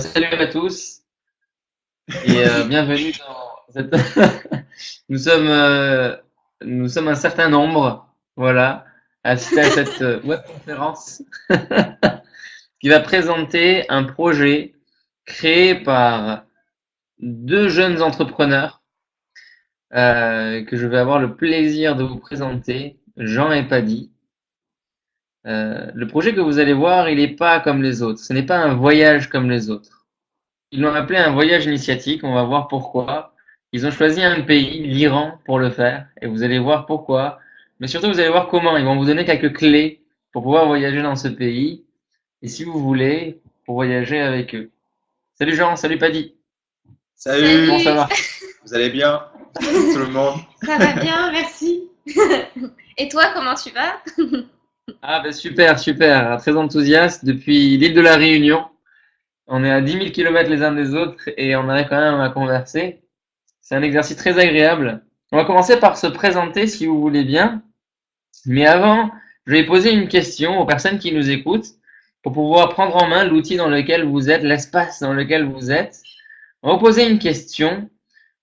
Salut à tous et bienvenue dans cette... nous sommes un certain nombre, voilà, à assister à cette webconférence qui va présenter un projet créé par deux jeunes entrepreneurs que je vais avoir le plaisir de vous présenter, Jean et Paddy. Le projet que vous allez voir, il n'est pas comme les autres. Ce n'est pas un voyage comme les autres. Ils l'ont appelé un voyage initiatique, on va voir pourquoi. Ils ont choisi un pays, l'Iran, pour le faire, et vous allez voir pourquoi. Mais surtout, vous allez voir comment. Ils vont vous donner quelques clés pour pouvoir voyager dans ce pays, et si vous voulez, pour voyager avec eux. Salut Jean, salut Paddy. Comment Salut, ça Salut, va? vous allez bien, tout le monde? ça va bien, merci. Et toi, comment tu vas? Ah ben super, super, très enthousiaste depuis l'île de la Réunion. On est à 10 000 kilomètres les uns des autres et on arrive quand même à converser. C'est un exercice très agréable. On va commencer par se présenter si vous voulez bien. Mais avant, je vais poser une question aux personnes qui nous écoutent pour pouvoir prendre en main l'outil dans lequel vous êtes, l'espace dans lequel vous êtes. On va vous poser une question.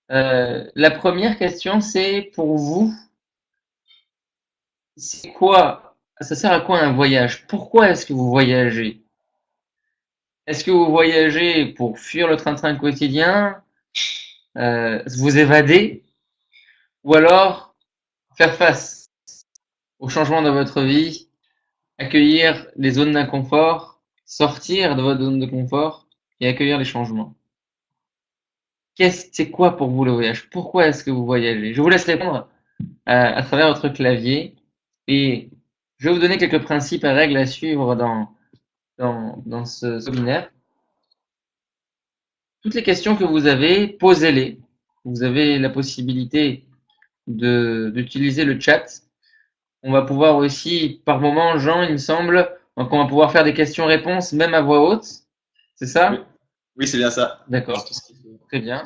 La première question, c'est pour vous, c'est quoi, ça sert à quoi un voyage? Pourquoi est-ce que vous voyagez? Est-ce que vous voyagez pour fuir le train-train quotidien, vous évader, ou alors faire face aux changements dans votre vie, accueillir les zones d'inconfort, sortir de votre zone de confort et accueillir les changements. C'est quoi pour vous le voyage? Pourquoi est-ce que vous voyagez? Je vous laisse répondre à travers votre clavier et je vais vous donner quelques principes et règles à suivre dans ce webinaire. Toutes les questions que vous avez, posez-les. Vous avez la possibilité d'utiliser le chat. On va pouvoir aussi, par moment, Jean, il me semble, donc on va pouvoir faire des questions-réponses même à voix haute. C'est Oui, ça? oui, c'est bien ça. D'accord, Tout ce qu'il faut. très bien.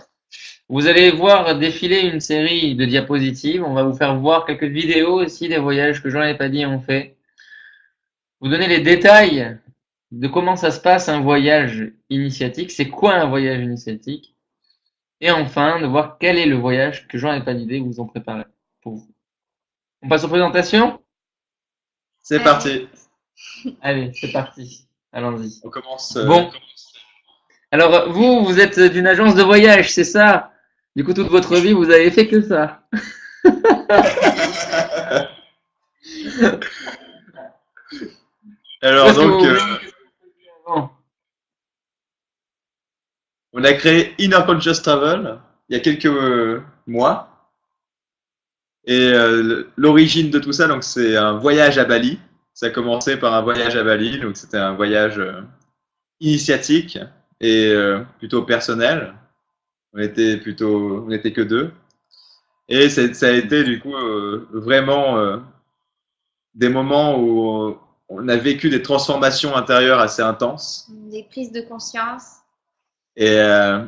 Vous allez voir défiler une série de diapositives. On va vous faire voir quelques vidéos aussi des voyages que Jean et Paddy ont fait. Vous donner les détails de comment ça se passe un voyage initiatique. C'est quoi un voyage initiatique? Et enfin, de voir quel est le voyage que Jean et Paddy vous ont préparé pour vous. On passe aux présentations? C'est Allez, parti. Allez, c'est parti. Allons-y. On commence. Bon, alors vous, vous êtes d'une agence de voyage, c'est ça? Du coup, toute votre vie, vous avez fait que ça. Où Alors est-ce que donc, vous venez avant? on a créé Inner Conscious Travel il y a quelques mois, et l'origine de tout ça, donc c'est un voyage à Bali. Ça a commencé par un voyage à Bali, donc c'était un voyage initiatique et plutôt personnel. On était que deux, et ça a été du coup vraiment des moments où on a vécu des transformations intérieures assez intenses. des prises de conscience. Et, euh,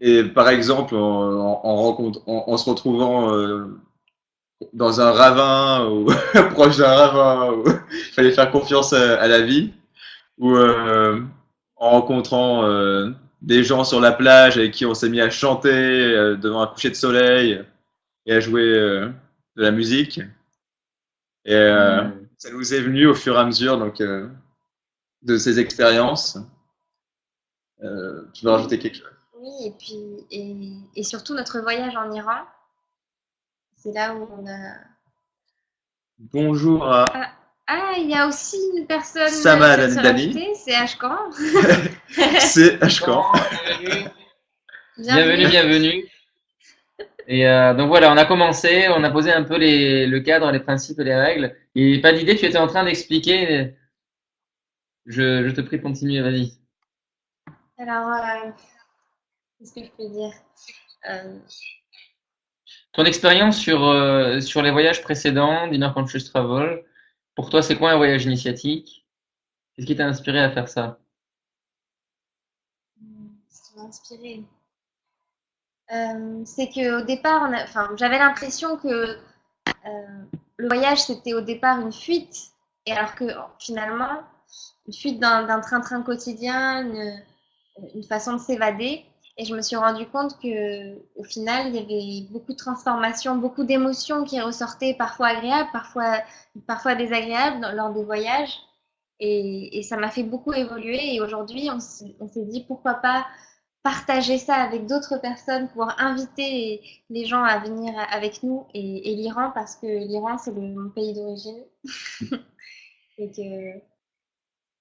et par exemple, en se retrouvant dans un ravin ou proche d'un ravin où il fallait faire confiance à la vie, ou en rencontrant des gens sur la plage avec qui on s'est mis à chanter devant un coucher de soleil et à jouer de la musique. Et ça nous est venu au fur et à mesure donc, de ces expériences. Tu veux rajouter quelque chose? Oui, et puis, et surtout notre voyage en Iran, c'est là où on a. Bonjour à Ah, ah, il y a aussi une personne qui Sama vient de se Dani, rajouter, c'est Ashkan. c'est Ashkan. Bon, bienvenue. Bienvenue, Bienvenue. bienvenue. Et donc voilà, on a commencé, on a posé un peu le cadre, les principes et les règles. Et pas d'idée, tu étais en train d'expliquer. Je te prie de continuer, vas-y. Alors, qu'est-ce que je peux dire? Euh, Ton expérience sur les voyages précédents d'Inner Conscious Travel, pour toi, c'est quoi un voyage initiatique? Qu'est-ce qui t'a inspiré à faire ça? ce qui m'a inspiré. C'est qu'au départ, enfin, j'avais l'impression que le voyage, c'était au départ une fuite, et alors que finalement, une fuite d'un train-train quotidien, une façon de s'évader. Et je me suis rendu compte que, au final, il y avait beaucoup de transformations, beaucoup d'émotions qui ressortaient, parfois agréables, parfois désagréables lors des voyages. Et ça m'a fait beaucoup évoluer. Et aujourd'hui, on s'est dit pourquoi pas partager ça avec d'autres personnes, pouvoir inviter les gens à venir avec nous et l'Iran, parce que l'Iran, c'est mon pays d'origine. Et que,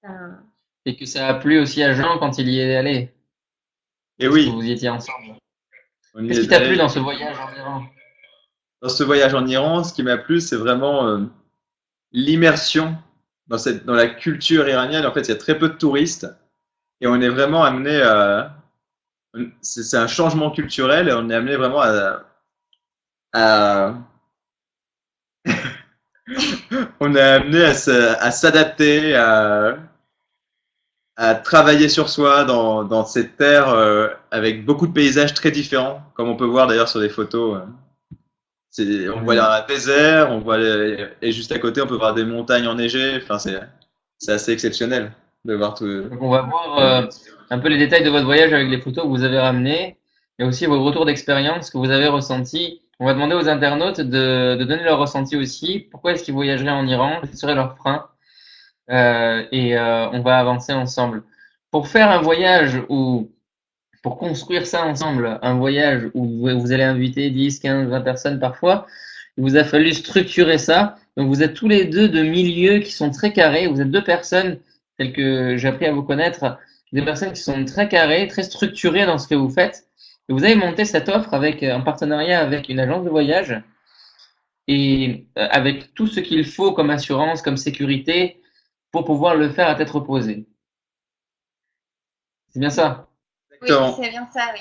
enfin, Et que ça a plu aussi à Jean quand il y est allé, Et parce que oui, vous y étiez ensemble. on y Qu'est-ce qui est t'a plu allé. dans ce voyage en Iran? Dans ce voyage en Iran, ce qui m'a plu, c'est vraiment l'immersion dans la culture iranienne. En fait, il y a très peu de touristes et on est vraiment amené à. C'est un changement culturel et on est amené vraiment à on est amené à s'adapter, à travailler sur soi dans cette terre avec beaucoup de paysages très différents, comme on peut voir d'ailleurs sur les photos. On voit Hmm. un désert, et juste à côté, on peut voir des montagnes enneigées. Enfin, c'est assez exceptionnel de voir tout. Donc on va voir euh, un peu les détails de votre voyage avec les photos que vous avez ramenées et aussi vos retours d'expérience que vous avez ressentis. On va demander aux internautes de donner leur ressenti aussi. Pourquoi est-ce qu'ils voyageraient en Iran? Quels seraient leurs freins? On va avancer ensemble. Pour faire un voyage ou pour construire ça ensemble, un voyage où vous allez inviter 10, 15, 20 personnes parfois, il vous a fallu structurer ça. Donc vous êtes tous les deux de milieux qui sont très carrés. Vous êtes deux personnes, telles que j'ai appris à vous connaître, des personnes qui sont très carrées, très structurées dans ce que vous faites. Et vous avez monté cette offre avec en partenariat avec une agence de voyage et avec tout ce qu'il faut comme assurance, comme sécurité pour pouvoir le faire à tête reposée. C'est bien ça? oui, Exactement. c'est bien ça, oui.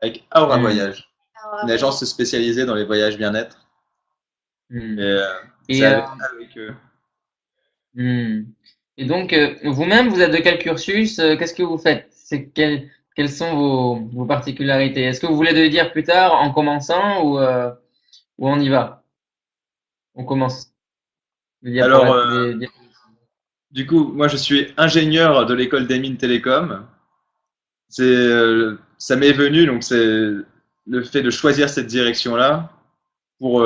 Avec Aura Hmm. Voyage, Alors, une agence spécialisée dans les voyages bien-être. Et Hmm. c'est Et, euh, avec eux. Hmm. Et donc, vous-même, vous êtes de quel cursus? Qu'est-ce que vous faites? Quelles sont vos particularités? Est-ce que vous voulez le dire plus tard en commençant ou on y va? On commence. Le Alors, dire- du coup, moi, je suis ingénieur de l'école des mines télécom. Ça m'est venu, donc c'est le fait de choisir cette direction-là. Pour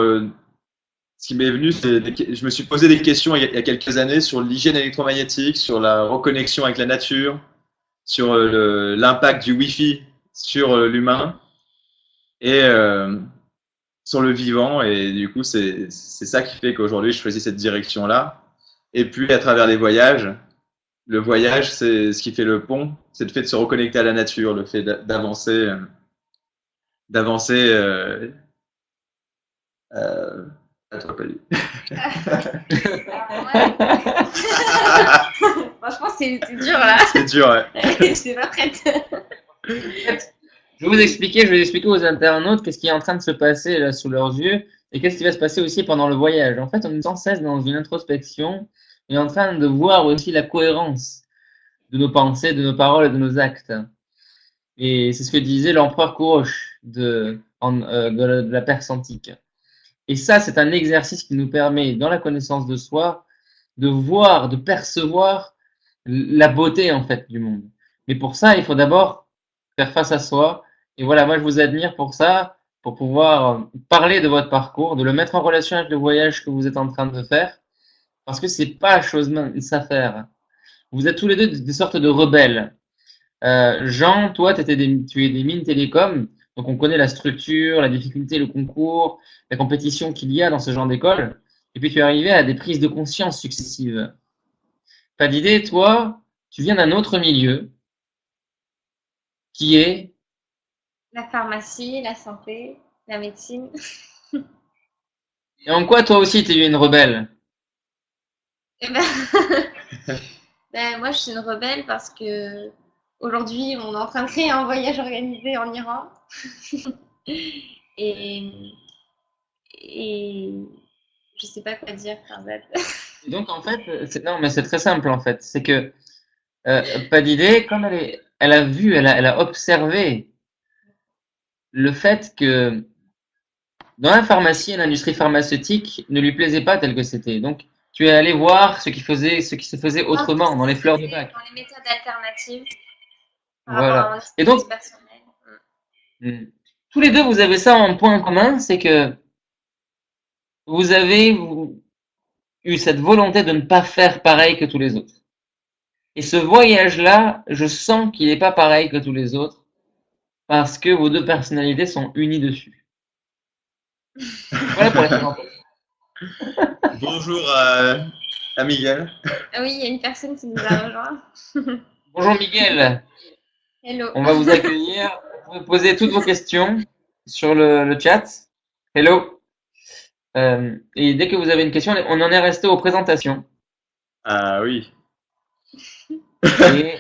Ce qui m'est venu, je me suis posé des questions il y a quelques années sur l'hygiène électromagnétique, sur la reconnexion avec la nature, sur l'impact du Wi-Fi sur l'humain et sur le vivant. Et du coup, c'est ça qui fait qu'aujourd'hui, je choisis cette direction-là. Et puis, à travers les voyages, le voyage, c'est ce qui fait le pont, c'est le fait de se reconnecter à la nature, le fait d'avancer. Euh, à toi, Pali. franchement, c'est dur là. C'est dur, ouais. Je suis pas prête. En fait, je vais expliquer aux internautes qu'est-ce qui est en train de se passer là sous leurs yeux et qu'est-ce qui va se passer aussi pendant le voyage. En fait, on est sans cesse dans une introspection et en train de voir aussi la cohérence de nos pensées, de nos paroles et de nos actes. Et c'est ce que disait l'empereur Kourosh de la Perse antique. Et ça, c'est un exercice qui nous permet, dans la connaissance de soi, de voir, de percevoir la beauté en fait du monde. Mais pour ça, il faut d'abord faire face à soi. Et voilà, moi je vous admire pour ça, pour pouvoir parler de votre parcours, de le mettre en relation avec le voyage que vous êtes en train de faire, parce que c'est pas chose mince à faire. Vous êtes tous les deux des sortes de rebelles. Jean, toi, tu es des mines télécom, donc on connaît la structure, la difficulté, le concours, la compétition qu'il y a dans ce genre d'école. Et puis tu es arrivé à des prises de conscience successives. Pas d'idée, toi, tu viens d'un autre milieu qui est. La pharmacie, la santé, la médecine. Et en quoi toi aussi tu es une rebelle? Eh ben, moi, je suis une rebelle parce que aujourd'hui, on est en train de créer un voyage organisé en Iran. Et, et je sais pas quoi dire, Farzad. Et donc en fait, non, mais c'est très simple en fait. C'est que pas d'idée, comme elle a vu, elle a observé le fait que dans la pharmacie, l'industrie pharmaceutique ne lui plaisait pas tel que c'était. Donc, tu es allé voir ce qui se faisait Non, ce que autrement, dans les fleurs de c'était bac. dans les méthodes alternatives. par rapport à Voilà. mon Et donc, expérience personnelle. hmm, tous les deux, vous avez ça en point commun, c'est que vous avez eu cette volonté de ne pas faire pareil que tous les autres. Et ce voyage-là, je sens qu'il n'est pas pareil que tous les autres parce que vos deux personnalités sont unies dessus. Voilà pour la présentation. Bonjour à Miguel. Ah oui, il y a une personne qui nous a rejoint. Bonjour Miguel, Hello. on va vous accueillir. Vous pouvez poser toutes vos questions sur le chat. Hello. Et dès que vous avez une question, on en est resté aux présentations. Ah oui. Et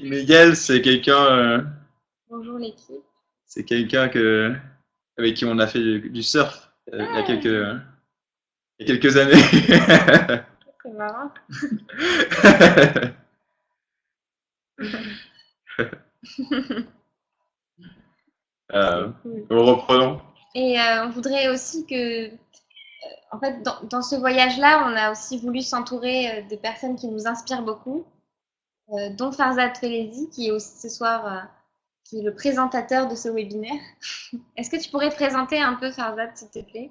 Miguel, c'est Bonjour l'équipe. quelqu'un avec qui on a fait du surf il y a quelques années. C'est marrant. Cool. Reprenons. Et on voudrait aussi que, en fait, dans ce voyage-là, on a aussi voulu s'entourer de personnes qui nous inspirent beaucoup, dont Farzad Felezi, qui est aussi ce soir, qui est le présentateur de ce webinaire. Est-ce que tu pourrais te présenter un peu, Farzad, s'il te plaît?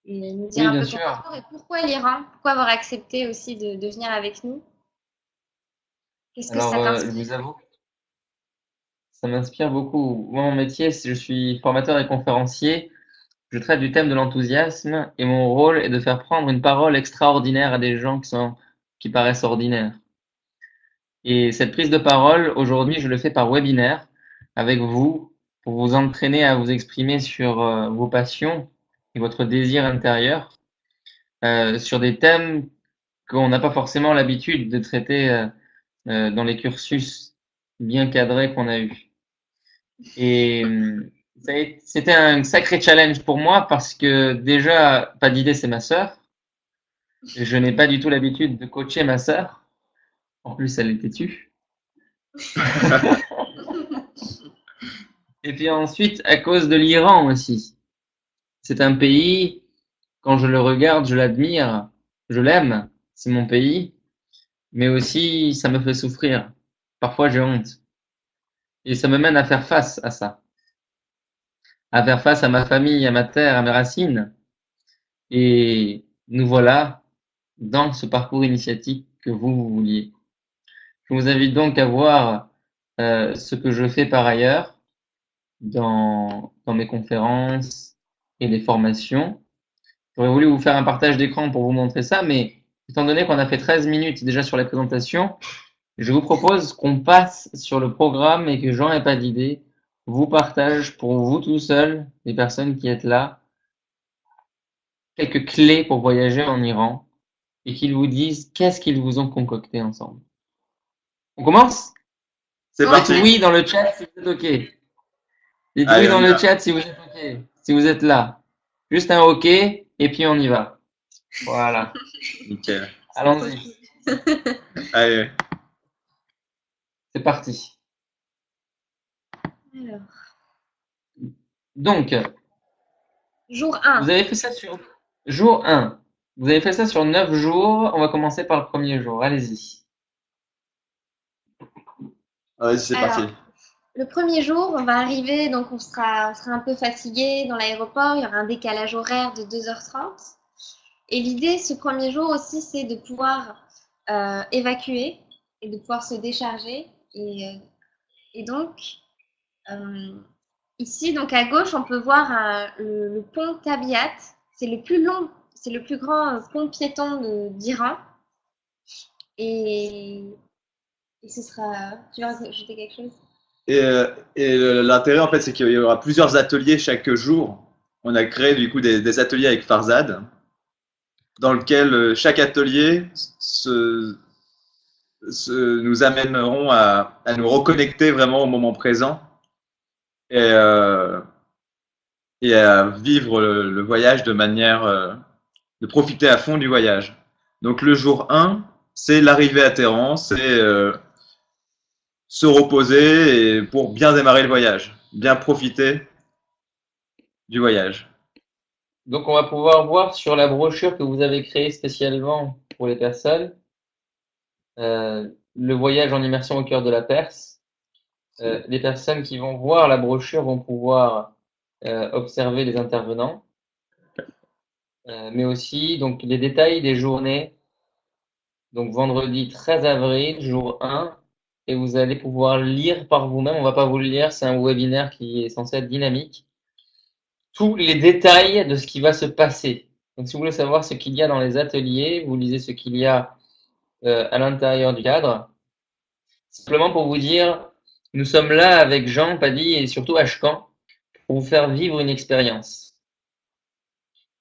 Et nous dire oui, un bien peu ton sûr. parcours et pourquoi l'Iran? Pourquoi avoir accepté aussi de venir avec nous? Qu'est-ce que Alors, ça je t'inspire? vous avoue, ça m'inspire beaucoup. Moi, mon métier, je suis formateur et conférencier. Je traite du thème de l'enthousiasme et mon rôle est de faire prendre une parole extraordinaire à des gens qui paraissent ordinaires. Et cette prise de parole, aujourd'hui, je le fais par webinaire avec vous pour vous entraîner à vous exprimer sur vos passions et votre désir intérieur sur des thèmes qu'on n'a pas forcément l'habitude de traiter dans les cursus bien cadrés qu'on a eus. Et c'était un sacré challenge pour moi parce que déjà, pas d'idée, c'est ma sœur. Je n'ai pas du tout l'habitude de coacher ma sœur. En plus, elle est têtue. Et puis ensuite, à cause de l'Iran aussi. C'est un pays, quand je le regarde, je l'admire, je l'aime, c'est mon pays, mais aussi ça me fait souffrir. Parfois, j'ai honte. Et ça me mène à faire face à ça, à faire face à ma famille, à ma terre, à mes racines. Et nous voilà dans ce parcours initiatique que vous vouliez. Je vous invite donc à voir ce que je fais par ailleurs dans mes conférences et les formations. J'aurais voulu vous faire un partage d'écran pour vous montrer ça, mais étant donné qu'on a fait 13 minutes déjà sur les présentations, je vous propose qu'on passe sur le programme et que Jean n'ait pas d'idée, vous partage pour vous tout seul, les personnes qui êtes là, quelques clés pour voyager en Iran et qu'ils vous disent qu'est-ce qu'ils vous ont concocté ensemble. On commence? C'est parti. Dites oui dans le chat si vous êtes OK. Dites Allez, oui dans on y le va. chat si vous êtes OK, si vous êtes là. Juste un OK et puis on y va. Voilà. Nickel. Allons-y. Allez. C'est parti. Alors, Donc, jour 1. vous avez fait ça sur jour 1. Vous avez fait ça sur 9 jours. On va commencer par le premier jour. Allez-y. Vas-y, c'est Alors, parti. le premier jour, on va arriver, donc on sera un peu fatigué dans l'aéroport. Il y aura un décalage horaire de 2h30. Et l'idée, ce premier jour aussi, c'est de pouvoir évacuer et de pouvoir se décharger. Et donc, ici, donc à gauche, on peut voir le pont Tabiat. C'est le plus long, c'est le plus grand pont piéton d'Iran. Et ce sera. Tu veux ajouter quelque chose? L'intérêt, en fait, c'est qu'il y aura plusieurs ateliers chaque jour. On a créé du coup des ateliers avec Farzad, dans lequel chaque atelier nous amèneront à nous reconnecter vraiment au moment présent et, et à vivre le voyage de manière de profiter à fond du voyage. Donc le jour 1, c'est l'arrivée à Téhéran, c'est se reposer et pour bien démarrer le voyage, bien profiter du voyage. Donc, on va pouvoir voir sur la brochure que vous avez créée spécialement pour les personnes le voyage en immersion au cœur de la Perse. Les personnes qui vont voir la brochure vont pouvoir observer les intervenants, mais aussi donc les détails des journées. Donc vendredi 13 avril, jour 1, et vous allez pouvoir lire par vous-même. On va pas vous le lire, c'est un webinaire qui est censé être dynamique. Tous les détails de ce qui va se passer. Donc si vous voulez savoir ce qu'il y a dans les ateliers, vous lisez ce qu'il y a à l'intérieur du cadre. Simplement pour vous dire, nous sommes là avec Jean, Paddy et surtout Ashkan pour vous faire vivre une expérience.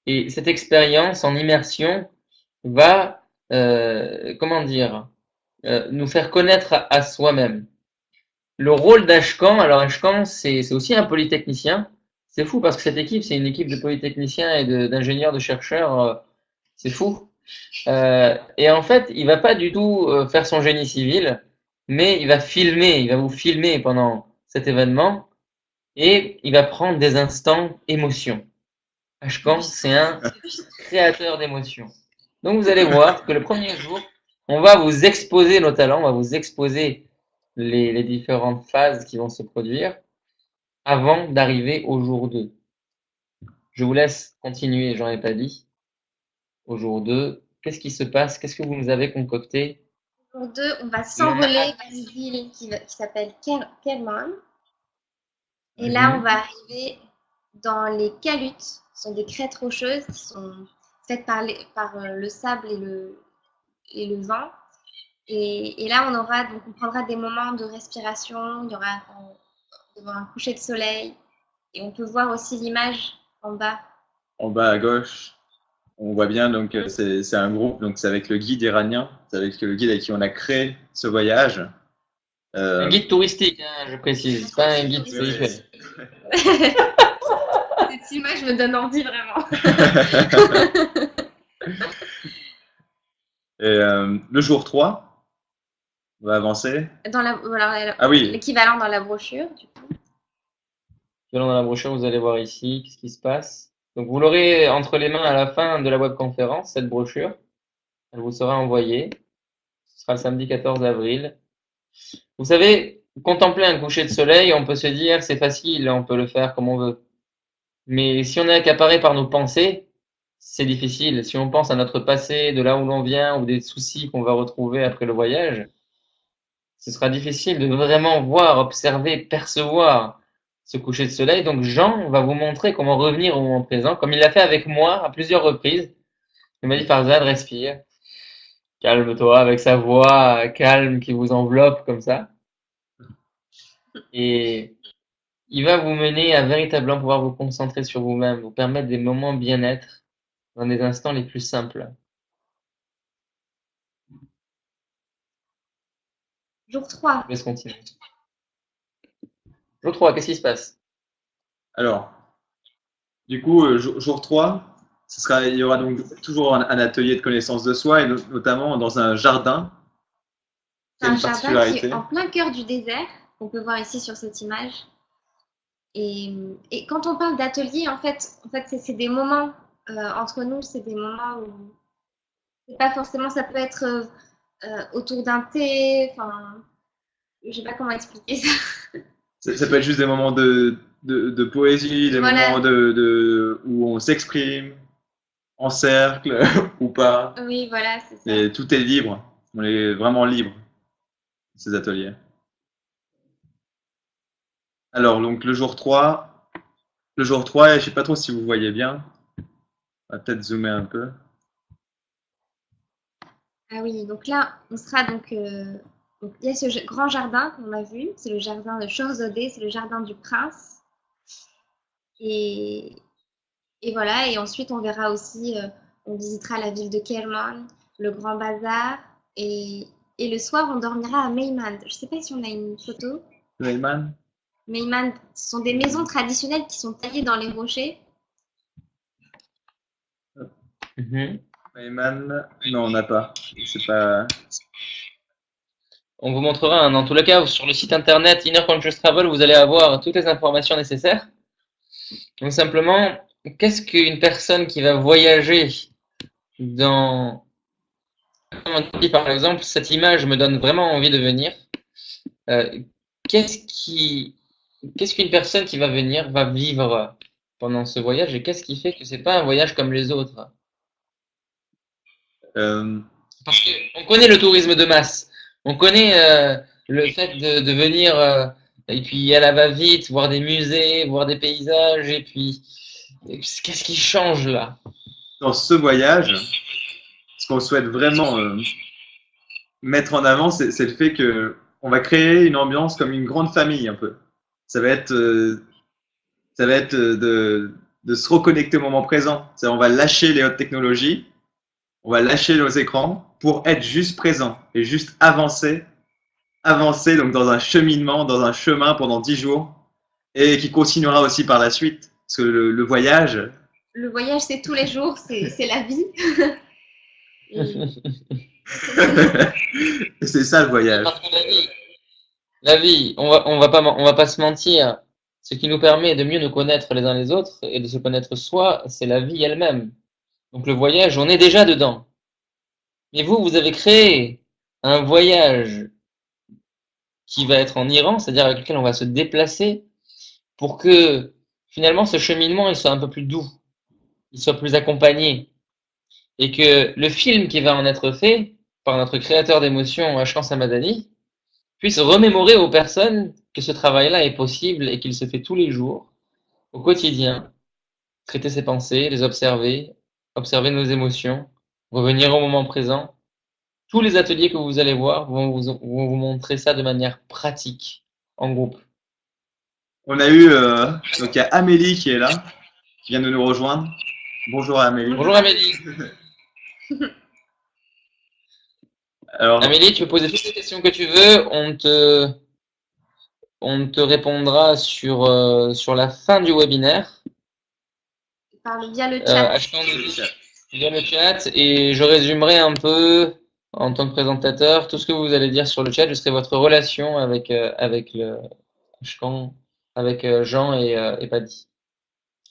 Et cette expérience en immersion va, comment dire, nous faire connaître à soi-même. Le rôle d'Ashkan, alors Ashkan, c'est aussi un polytechnicien. C'est fou parce que cette équipe, c'est une équipe de polytechniciens et d'ingénieurs, de chercheurs. C'est fou. Et en fait, il va pas du tout faire son génie civil, mais il va filmer, il va vous filmer pendant cet événement et il va prendre des instants émotion. Ashkan, c'est un créateur d'émotions. Donc vous allez voir que le premier jour, on va vous exposer nos talents, on va vous exposer les différentes phases qui vont se produire avant d'arriver au jour 2. Je vous laisse continuer, j'en ai pas dit. Au jour 2, qu'est-ce qui se passe? Qu'est-ce que vous nous avez concocté? Jour 2, on va s'envoler vers une ville qui s'appelle Kerman. Et là, on va arriver dans les caloutes. Ce sont des crêtes rocheuses qui sont faites par le sable et le vent. Et là, on prendra des moments de respiration. Il y aura devant un coucher de soleil. Et on peut voir aussi l'image en bas. En bas à gauche, on voit bien, donc c'est un groupe, donc c'est avec le guide iranien, c'est avec le guide avec qui on a créé ce voyage. Un guide touristique, hein, je précise, pas un guide spirituel. Cette image me donne envie vraiment. Et le jour 3, on va avancer. Ah oui. L'équivalent dans la brochure, du coup. L'équivalent dans la brochure, vous allez voir ici, qu'est-ce qui se passe. Donc vous l'aurez entre les mains à la fin de la webconférence, cette brochure. Elle vous sera envoyée. Ce sera le samedi 14 avril. Vous savez, contempler un coucher de soleil, on peut se dire c'est facile, on peut le faire comme on veut. Mais si on est accaparé par nos pensées, c'est difficile. Si on pense à notre passé, de là où l'on vient, ou des soucis qu'on va retrouver après le voyage, ce sera difficile de vraiment voir, observer, percevoir ce coucher de soleil. Donc Jean va vous montrer comment revenir au moment présent, comme il l'a fait avec moi à plusieurs reprises. Il m'a dit Farzad, respire, calme-toi, avec sa voix calme qui vous enveloppe comme ça. Et il va vous mener à véritablement pouvoir vous concentrer sur vous-même, vous permettre des moments bien-être dans des instants les plus simples. Jour 3. Je laisse continuer. Jour 3, qu'est-ce qui se passe? Alors, du coup, jour 3, il y aura donc toujours un atelier de connaissance de soi, et notamment dans un jardin. C'est un jardin qui est en plein cœur du désert, qu'on peut voir ici sur cette image. Et quand on parle d'atelier, en fait c'est des moments entre nous, c'est des moments où c'est pas forcément, ça peut être autour d'un thé, enfin, je sais pas comment expliquer ça. Ça peut être juste des moments de poésie, des moments où on s'exprime en cercle ou pas. Oui, voilà, c'est ça. Et tout est libre, on est vraiment libre, ces ateliers. Alors, donc le jour 3, je ne sais pas trop si vous voyez bien, on va peut-être zoomer un peu. Ah oui, donc là, on sera donc il y a ce grand jardin qu'on a vu, c'est le jardin de Chorzodé, c'est le jardin du prince. Et voilà, et ensuite on verra aussi, on visitera la ville de Kerman, le grand bazar, et le soir on dormira à Meymand. Je ne sais pas si on a une photo. Meymand. Meymand, ce sont des maisons traditionnelles qui sont taillées dans les rochers. Meymand, non, on n'a pas. C'est pas. On vous montrera, dans tous les cas, sur le site internet Inner Conscious Travel, vous allez avoir toutes les informations nécessaires. Donc simplement, qu'est-ce qu'une personne qui va voyager dans on dit par exemple, cette image me donne vraiment envie de venir. Euh, qu'est-ce qui, qu'est-ce qu'une personne qui va venir va vivre pendant ce voyage et qu'est-ce qui fait que c'est pas un voyage comme les autres? Euh, Parce qu'on connaît le tourisme de masse, on connaît le fait de venir et puis à la va-vite, voir des musées, voir des paysages et puis qu'est-ce qui change là? dans ce voyage, ce qu'on souhaite vraiment mettre en avant, c'est le fait que on va créer une ambiance comme une grande famille un peu. Ça va être, euh, ça va être de se reconnecter au moment présent. On va lâcher les hautes technologies, on va lâcher nos écrans pour être juste présent et juste avancer donc dans un cheminement, dans un chemin pendant 10 jours et qui continuera aussi par la suite. Parce que le voyage, Le voyage, c'est tous les jours, c'est la vie. Et c'est ça le voyage. Parce que la vie, on va pas se mentir. Ce qui nous permet de mieux nous connaître les uns les autres et de se connaître soi, c'est la vie elle-même. Donc le voyage, on est déjà dedans. Mais vous, vous avez créé un voyage qui va être en Iran, c'est-à-dire avec lequel on va se déplacer pour que finalement ce cheminement il soit un peu plus doux, il soit plus accompagné et que le film qui va en être fait par notre créateur d'émotions, Ashkan Samadani, puisse remémorer aux personnes que ce travail-là est possible et qu'il se fait tous les jours, au quotidien, traiter ses pensées, les observer, observer nos émotions, revenir au moment présent. Tous les ateliers que vous allez voir vont vous montrer ça de manière pratique, en groupe. On a eu, donc il y a Amélie qui est là, qui vient de nous rejoindre. Bonjour Amélie. Bonjour Amélie. Alors, Amélie, tu peux poser toutes les questions que tu veux. On te répondra sur la fin du webinaire. parle via le chat. Ashkan nous dit via le chat et je résumerai un peu en tant que présentateur tout ce que vous allez dire sur le chat. Je serai votre relation avec le Ashkan, avec Jean et Paddy.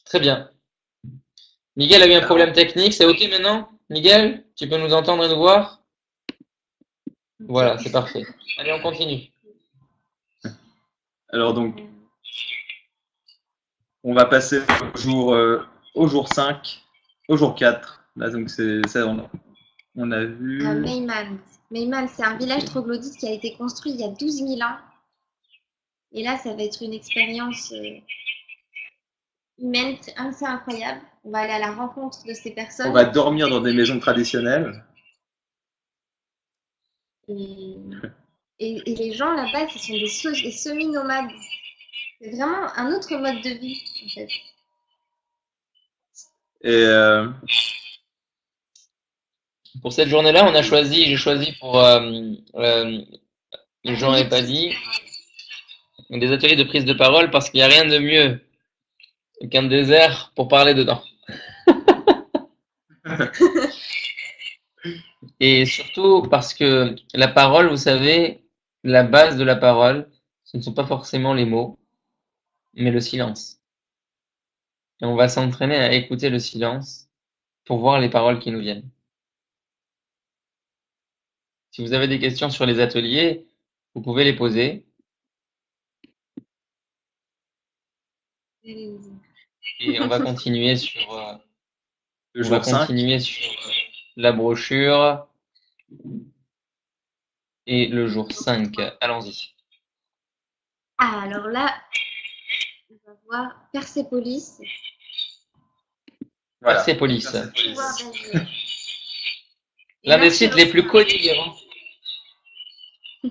Très bien. Miguel a eu un problème technique. C'est OK maintenant? Miguel, tu peux nous entendre et nous voir? Voilà, c'est parfait. Allez, on continue. alors donc, on va passer au jour 5, au jour 4. Là, donc, c'est ça, on a vu. Meyman. Meyman, c'est un village troglodyte qui a été construit il y a 12 000 ans. Et là, ça va être une expérience humaine assez incroyable. On va aller à la rencontre de ces On personnes. va dormir dans des maisons traditionnelles. Et les gens là-bas, ce sont des semi-nomades. C'est vraiment un autre mode de vie, en fait. Et Pour cette journée-là, j'ai choisi pour Jean et Paddy des ateliers de prise de parole parce qu'il n'y a rien de mieux qu'un désert pour parler dedans. Et surtout parce que la parole, vous savez, la base de la parole, ce ne sont pas forcément les mots, mais le silence. Et on va s'entraîner à écouter le silence pour voir les paroles qui nous viennent. Si vous avez des questions sur les ateliers, vous pouvez les poser. Et on va continuer sur le jour 5. La brochure et le jour 5. Allons-y. Ah, alors là, on va voir Persépolis. Voilà. Persépolis. Pouvoir d'agir. L'un des sites les plus connus d'Iran.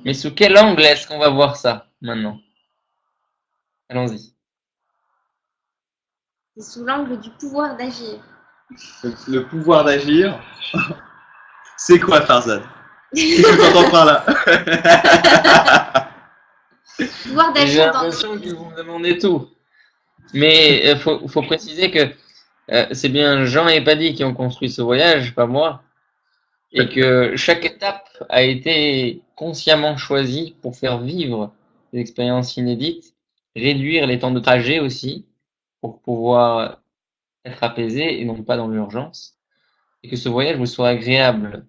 Mais sous quel angle est-ce qu'on va voir ça maintenant? Allons-y. C'est sous l'angle du pouvoir d'agir. Le pouvoir d'agir, c'est quoi Farzad? Qu'est-ce que tu entends par là? Pouvoir d'agir. J'ai l'impression que vous me demandez tout. Mais il faut préciser que c'est bien Jean et Paddy qui ont construit ce voyage, pas moi. Et que chaque étape a été consciemment choisie pour faire vivre des expériences inédites, réduire les temps de trajet aussi, pour pouvoir être apaisé et non pas dans l'urgence. Et que ce voyage vous soit agréable.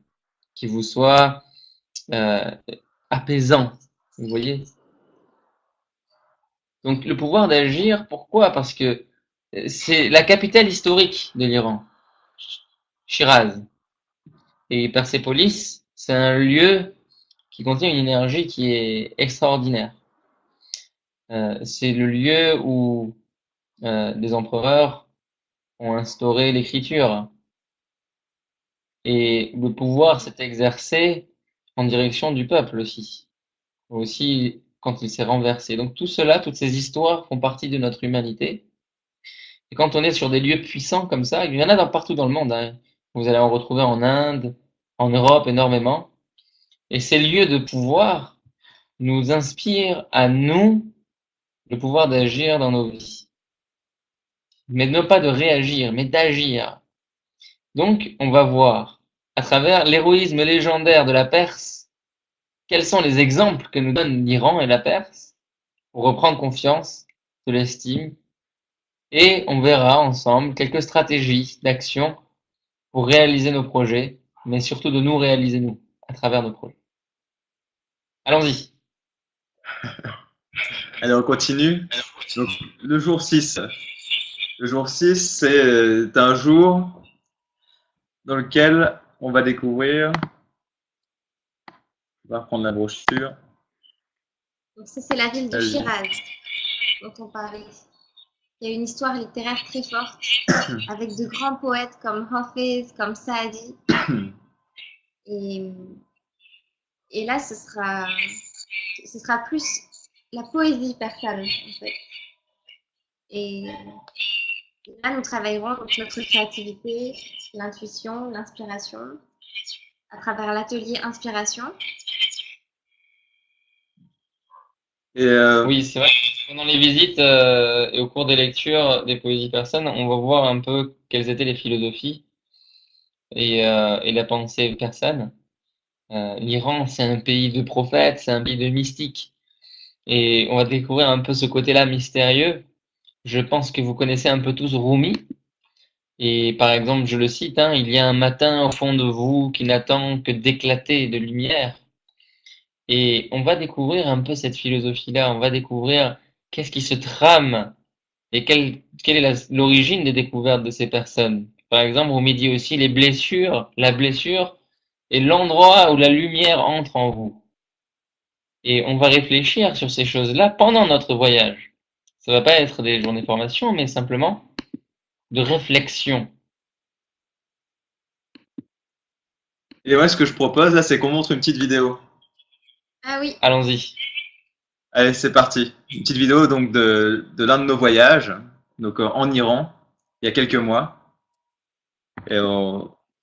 qui vous soit apaisant. Vous voyez? Donc le pouvoir d'agir, pourquoi? Parce que c'est la capitale historique de l'Iran, Shiraz. Et Persépolis, c'est un lieu qui contient une énergie qui est extraordinaire. C'est le lieu où des empereurs ont instauré l'écriture. Et le pouvoir s'est exercé en direction du peuple aussi quand il s'est renversé. Donc tout cela, toutes ces histoires font partie de notre humanité. Et quand on est sur des lieux puissants comme ça, il y en a partout dans le monde, hein. Vous allez en retrouver en Inde, en Europe énormément. Et ces lieux de pouvoir nous inspirent à nous le pouvoir d'agir dans nos vies. Mais non pas de réagir, mais d'agir. Donc, on va voir, à travers l'héroïsme légendaire de la Perse, quels sont les exemples que nous donnent l'Iran et la Perse pour reprendre confiance, de l'estime, et on verra ensemble quelques stratégies d'action pour réaliser nos projets, mais surtout de nous réaliser nous, à travers nos projets. Allons-y. Allez, on continue. Donc, le jour 6. Le jour 6, c'est un jour dans lequel on va découvrir. On va reprendre la brochure. Donc ça, c'est la ville de Shiraz dont on parlait. Il y a une histoire littéraire très forte avec de grands poètes comme Hafiz, comme Saadi. Et là, ce sera plus la poésie persane, en fait. Et là, nous travaillerons donc notre créativité, l'intuition, l'inspiration, à travers l'atelier inspiration. Oui, c'est vrai que pendant les visites et au cours des lectures des poésies persanes, on va voir un peu quelles étaient les philosophies et la pensée persane. L'Iran, c'est un pays de prophètes, c'est un pays de mystiques. Et on va découvrir un peu ce côté-là mystérieux. Je pense que vous connaissez un peu tous Rumi. Et par exemple, je le cite, hein, il y a un matin au fond de vous qui n'attend que d'éclater de lumière. Et on va découvrir un peu cette philosophie-là. On va découvrir qu'est-ce qui se trame et quelle est l'origine des découvertes de ces personnes. Par exemple, Rumi dit aussi la blessure est l'endroit où la lumière entre en vous. Et on va réfléchir sur ces choses-là pendant notre voyage. Ça va pas être des journées de formation, mais simplement de réflexion. Et moi, ce que je propose là, c'est qu'on montre une petite vidéo. Ah oui. Allons-y. Allez, c'est parti. Une petite vidéo donc de l'un de nos voyages, donc en Iran, il y a quelques mois. Et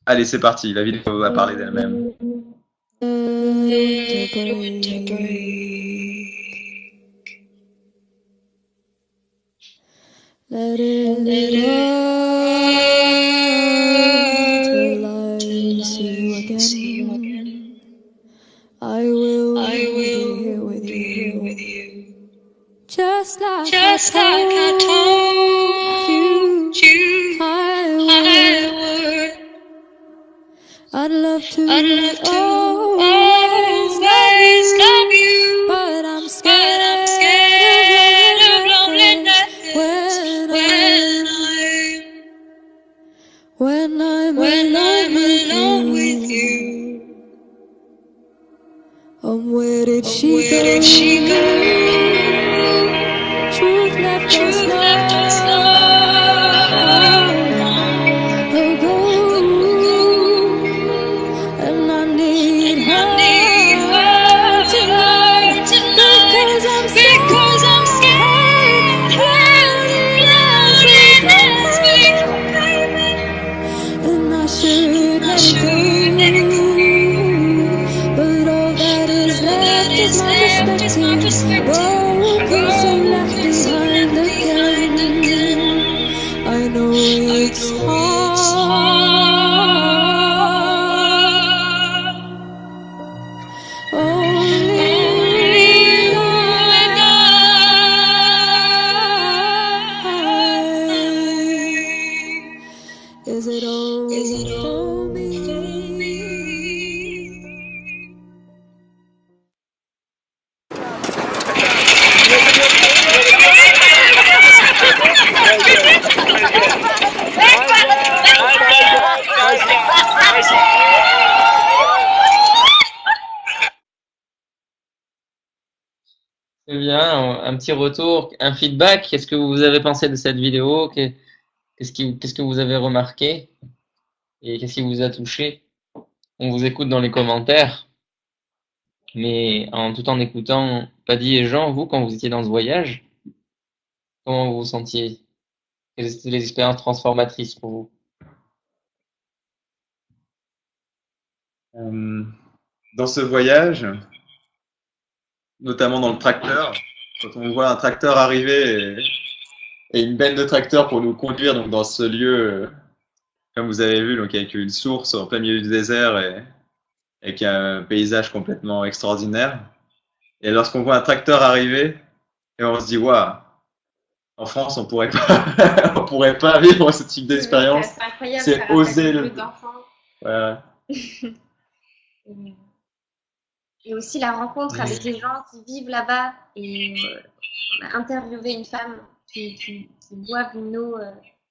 allez, c'est parti. La vidéo va parler d'elle-même. Let it till I see you again. I will be here with you. Just like I told you I would. I'd love to always love you, but I'm scared of loneliness when I'm alone with you. Where did she go? Truth left us and I need her tonight because I'm scared loneliness become private, and I should let go, but all that is left is my perspective, broken so left behind again. bien. Un petit retour, un feedback. Qu'est-ce que vous avez pensé de cette vidéo? Qu'est-ce que vous avez remarqué? Et qu'est-ce qui vous a touché? On vous écoute dans les commentaires, mais tout en écoutant Paddy et Jean, vous, quand vous étiez dans ce voyage, comment vous vous sentiez? Quelles étaient les expériences transformatrices pour vous? Dans ce voyage, notamment dans le tracteur, quand on voit un tracteur arriver et une benne de tracteurs pour nous conduire donc, dans ce lieu, comme vous avez vu, donc avec une source en plein milieu du désert et avec un paysage complètement extraordinaire. Et lorsqu'on voit un tracteur arriver, et on se dit, waouh, en France, on pourrait pas, on pourrait pas vivre ce type d'expérience. C'est incroyable, C'est ça rappelle oser beaucoup le. d'enfants. Voilà. Et aussi la rencontre avec les gens qui vivent là-bas. Et on a interviewé une femme qui boit une eau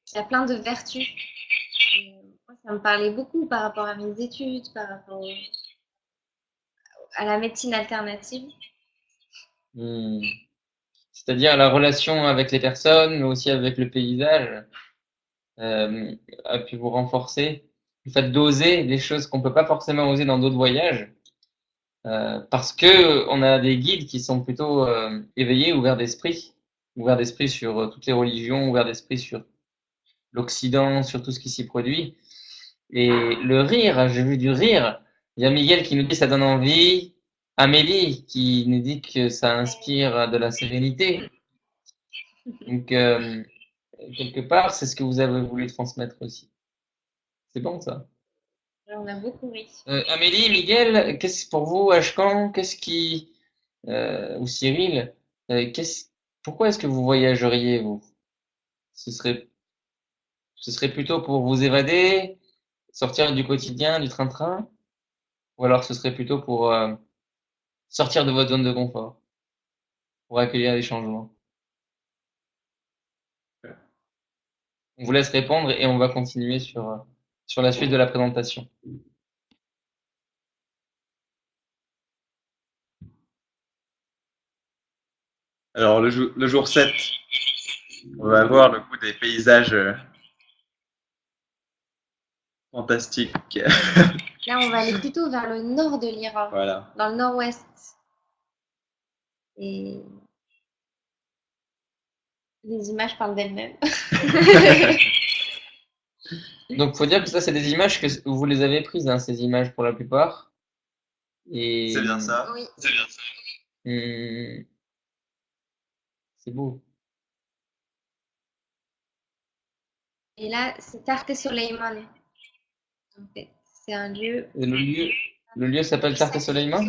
qui a plein de vertus. Et moi, ça me parlait beaucoup par rapport à mes études, par rapport à la médecine alternative. C'est-à-dire la relation avec les personnes, mais aussi avec le paysage, a pu vous renforcer. Le fait d'oser des choses qu'on peut pas forcément oser dans d'autres voyages, parce que on a des guides qui sont plutôt éveillés, ouverts d'esprit sur toutes les religions, ouverts d'esprit sur l'Occident, sur tout ce qui s'y produit. Et le rire, j'ai vu du rire. Il y a Miguel qui nous dit ça donne envie. Amélie qui nous dit que ça inspire de la sérénité. Donc, quelque part, c'est ce que vous avez voulu transmettre aussi. C'est bon ça. On a beaucoup ri. Amélie, Miguel, pour vous, Ashkan, ou Cyril, pourquoi est-ce que vous voyageriez, vous? Ce serait plutôt pour vous évader, sortir du quotidien, du train-train, ou alors ce serait plutôt pour sortir de votre zone de confort, pour accueillir les changements? On vous laisse répondre et on va continuer sur la suite de la présentation. Alors, le jour 7, on va voir le coup des paysages fantastiques. Là, on va aller plutôt vers le nord de l'Iran, Voilà. dans le nord-ouest. Et les images parlent d'elles-mêmes. Donc, faut dire que ça, c'est des images que vous les avez prises, hein, ces images pour la plupart. Et C'est bien ça. Oui. C'est bien ça. C'est beau. Et là, c'est Tarte Soleiman. En fait, c'est un lieu. Et le lieu s'appelle Tarte Soleiman,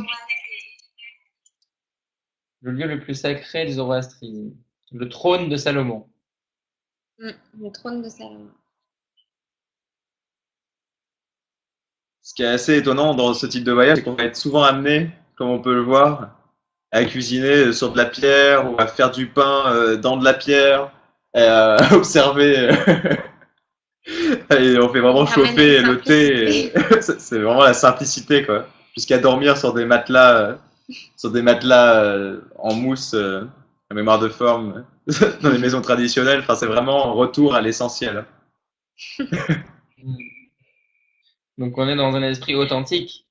le lieu le plus sacré du zoroastrisme, le trône de Salomon. Le trône de Salomon. Ce qui est assez étonnant dans ce type de voyage, c'est qu'on va être souvent amené, comme on peut le voir, à cuisiner sur de la pierre ou à faire du pain dans de la pierre, et à observer. Et on fait vraiment chauffer le thé. C'est vraiment la simplicité, quoi. Jusqu'à dormir sur des matelas, en mousse, à mémoire de forme, dans les maisons traditionnelles. Enfin, c'est vraiment un retour à l'essentiel. Donc on est dans un esprit authentique.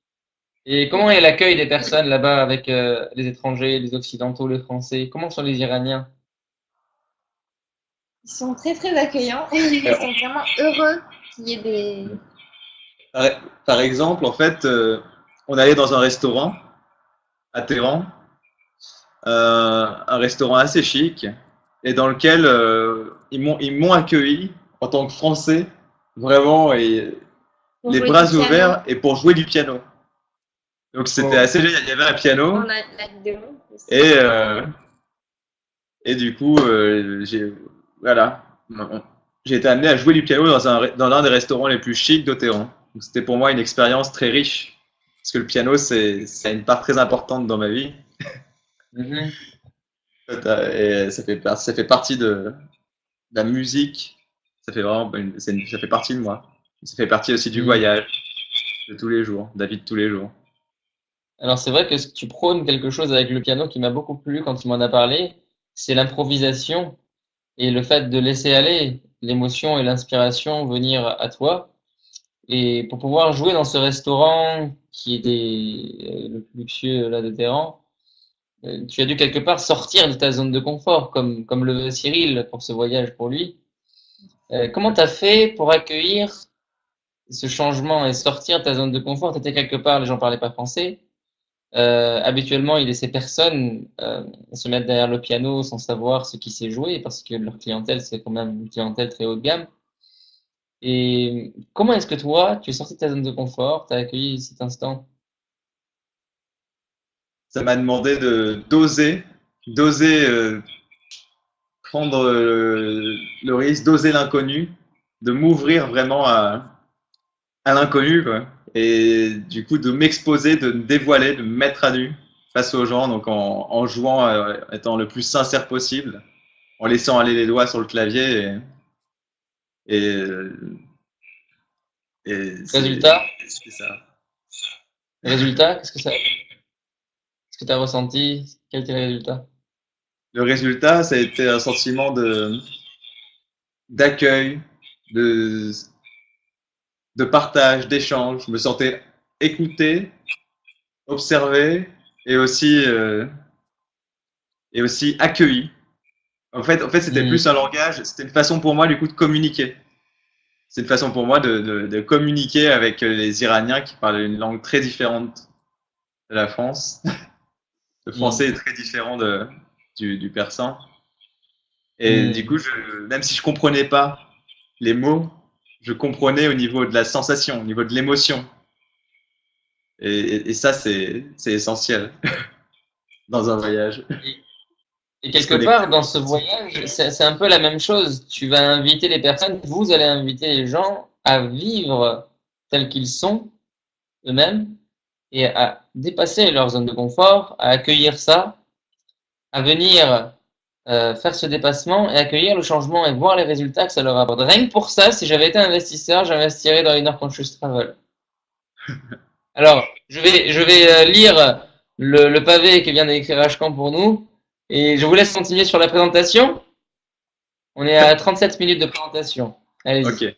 Et comment est l'accueil des personnes là-bas avec les étrangers, les occidentaux, les Français? Comment sont les Iraniens? Ils sont très très accueillants. Ils sont vraiment heureux qu'il y ait des. Par exemple, en fait, on allait dans un restaurant à Téhéran, un restaurant assez chic, et dans lequel ils m'ont accueilli en tant que Français, vraiment, et Pour les jouer bras du piano. ouverts, et pour jouer du piano. Donc c'était assez génial. Il y avait un piano, On a la vidéo aussi. et du coup, j'ai été amené à jouer du piano dans l'un des restaurants les plus chics de Téhéran. Donc c'était pour moi une expérience très riche, parce que le piano, c'est une part très importante dans ma vie. Mhm. Et ça fait partie de la musique. Ça fait vraiment, ça fait partie de moi. Ça fait partie aussi du voyage de tous les jours, de la vie de tous les jours. Alors c'est vrai que tu prônes quelque chose avec le piano qui m'a beaucoup plu quand tu m'en as parlé, c'est l'improvisation et le fait de laisser aller l'émotion et l'inspiration venir à toi. Et pour pouvoir jouer dans ce restaurant qui est le plus luxueux là de Téhéran, tu as dû quelque part sortir de ta zone de confort, comme le veut Cyril pour ce voyage pour lui. Comment t'as fait pour accueillir ce changement et sortir de ta zone de confort? T'étais quelque part, les gens parlaient pas français. Habituellement, ces personnes se mettent derrière le piano sans savoir ce qui s'est joué parce que leur clientèle, c'est quand même une clientèle très haut de gamme. Et comment est-ce que toi, tu es sorti de ta zone de confort, tu as accueilli cet instant? Ça m'a demandé d'oser prendre le risque, d'oser l'inconnu, de m'ouvrir vraiment à l'inconnu, quoi. Et du coup, de m'exposer, de me dévoiler, de me mettre à nu face aux gens, donc en jouant, étant le plus sincère possible, en laissant aller les doigts sur le clavier. Et, et Résultat? c'est ça. Résultat, qu'est-ce que tu as ressenti? Quel était le résultat? Le résultat, ça a été un sentiment d'accueil, de, de partage, d'échange. Je me sentais écouté, observé et aussi accueilli. En fait, c'était Hmm. plus un langage, c'était une façon pour moi du coup de communiquer. C'est une façon pour moi de communiquer avec les Iraniens qui parlent une langue très différente de la France. Le Hmm. français est très différent du persan. Et du Hmm. coup, même si je comprenais pas les mots, je comprenais au niveau de la sensation, au niveau de l'émotion. Et ça, c'est essentiel dans un voyage. Et, et De se quelque connecter. part, dans ce voyage, c'est un peu la même chose. Tu vas inviter les personnes, vous allez inviter les gens à vivre tels qu'ils sont eux-mêmes et à dépasser leur zone de confort, à accueillir ça, à venir faire ce dépassement et accueillir le changement et voir les résultats que ça leur apporte. Rien que pour ça, si j'avais été investisseur, j'investirais dans Inner Conscious Travel. Alors, je vais lire le pavé que vient d'écrire Ashkan pour nous et je vous laisse continuer sur la présentation. On est à 37 minutes de présentation. Allez-y. Ok.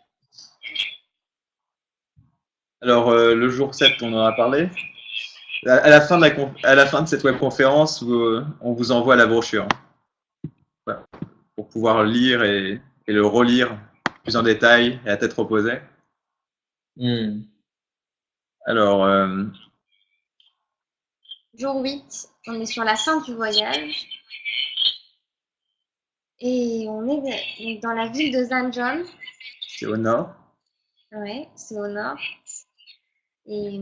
Alors, le jour 7, on en a parlé. À la fin de cette webconférence, on vous envoie la brochure, voilà, pour pouvoir lire et le relire plus en détail et à tête reposée. Hmm. Alors, Jour 8, on est sur la fin du voyage et on est dans la ville de Zanjan. c'est au nord. Ouais, c'est au nord. Et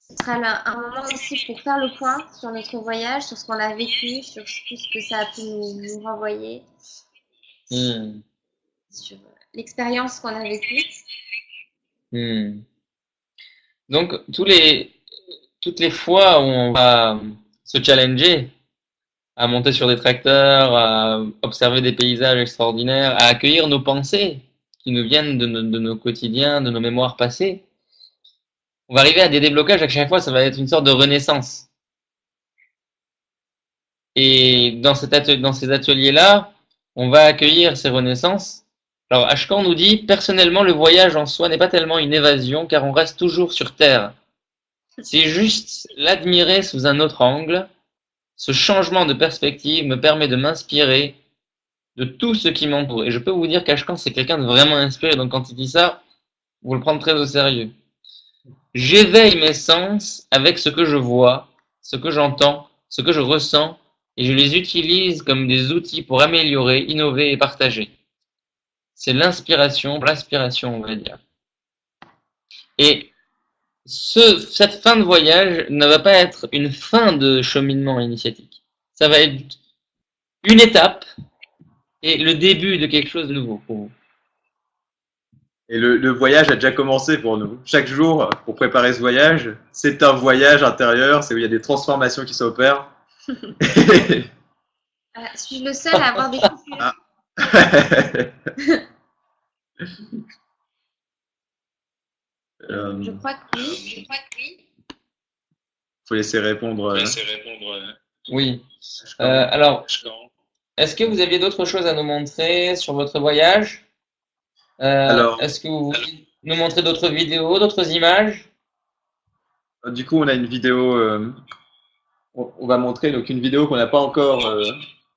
ce sera un moment aussi pour faire le point sur notre voyage, sur ce qu'on a vécu, sur tout ce que ça a pu nous renvoyer, Hmm. sur l'expérience qu'on a vécue. Hmm. Donc, toutes les fois où on va se challenger, à monter sur des tracteurs, à observer des paysages extraordinaires, à accueillir nos pensées qui nous viennent de nos quotidiens, de nos mémoires passées, on va arriver à des déblocages. À chaque fois, ça va être une sorte de renaissance. Et dans ces ateliers-là, on va accueillir ces renaissances. Alors, Ashkan nous dit, personnellement, le voyage en soi n'est pas tellement une évasion, car on reste toujours sur Terre. C'est juste l'admirer sous un autre angle. Ce changement de perspective me permet de m'inspirer de tout ce qui m'entoure. Et je peux vous dire qu'Ashkan, c'est quelqu'un de vraiment inspiré. Donc, quand il dit ça, vous le prendre très au sérieux. J'éveille mes sens avec ce que je vois, ce que j'entends, ce que je ressens, et je les utilise comme des outils pour améliorer, innover et partager. C'est l'inspiration, on va dire. Et cette fin de voyage ne va pas être une fin de cheminement initiatique. Ça va être une étape et le début de quelque chose de nouveau pour vous. Et le voyage a déjà commencé pour nous. Chaque jour, pour préparer ce voyage, c'est un voyage intérieur, c'est où il y a des transformations qui s'opèrent. Suis-je le seul à avoir des coupures? Ah. Je crois que oui. faut laisser répondre. Oui. Ashkan. Alors, est-ce que vous aviez d'autres choses à nous montrer sur votre voyage? Alors, Est-ce que vous voulez nous montrer d'autres vidéos, d'autres images? du coup, on a une vidéo. On va montrer donc une vidéo qu'on n'a pas encore.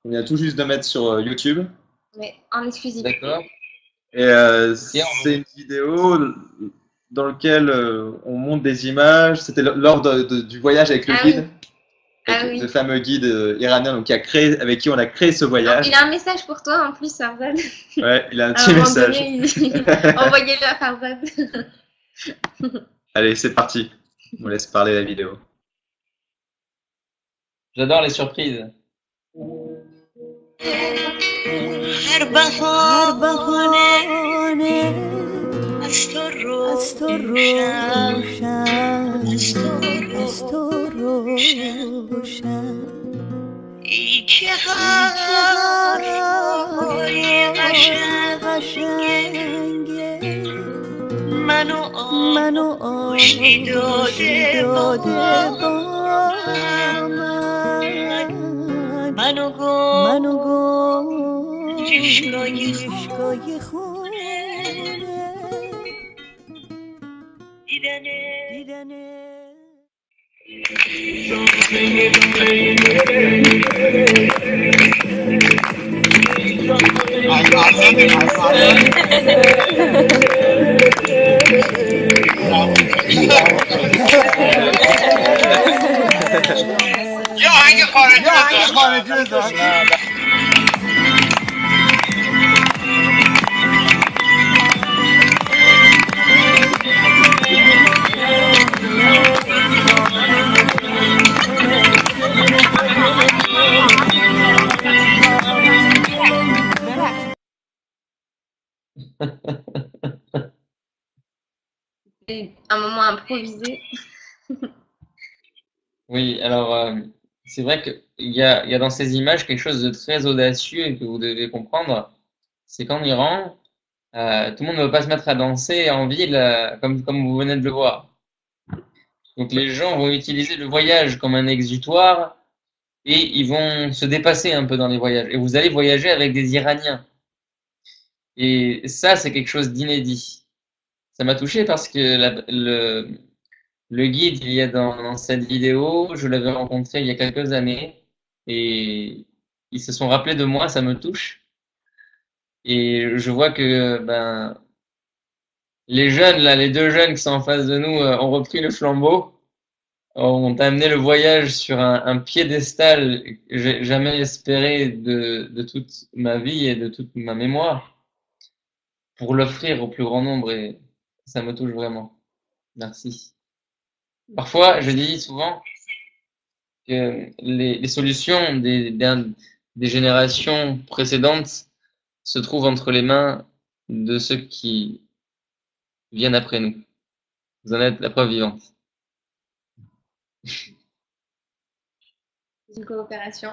On vient tout juste de mettre sur YouTube. Mais en exclusivité. D'accord. Et c'est une vidéo dans laquelle on montre des images. C'était lors du voyage avec le Ah oui. guide, Ah avec oui. le fameux guide iranien donc, avec qui on a créé ce Non, voyage. il a un message pour toi en plus, Farzad. Ouais, il a un À un petit moment message. donné, envoyez-le à Farzad. Allez, c'est parti. On laisse parler la vidéo. J'adore les surprises. هر بهانه از تو روشن از تو روشن ای که حرفای قشنگه منو آشتی داده با من منو گفت عشقای خونه دیدنه یا آهنگ خارجی بذار C'est un moment improvisé. Oui, alors c'est vrai qu'il y a dans ces images quelque chose de très audacieux et que vous devez comprendre. C'est qu'en Iran, tout le monde ne veut pas se mettre à danser en ville comme vous venez de le voir. Donc les gens vont utiliser le voyage comme un exutoire et ils vont se dépasser un peu dans les voyages. Et vous allez voyager avec des Iraniens. Et ça, c'est quelque chose d'inédit. Ça m'a touché parce que le guide, il y a dans cette vidéo, je l'avais rencontré il y a quelques années et ils se sont rappelés de moi, ça me touche. Et je vois que ben les jeunes là, les deux jeunes qui sont en face de nous ont repris le flambeau, ont amené le voyage sur un piédestal que j'ai jamais espéré de toute ma vie et de toute ma mémoire pour l'offrir au plus grand nombre et ça me touche vraiment. Merci. Parfois, je dis souvent que les solutions des générations précédentes se trouvent entre les mains de ceux qui viennent après nous. Vous en êtes la preuve vivante. C'est une coopération.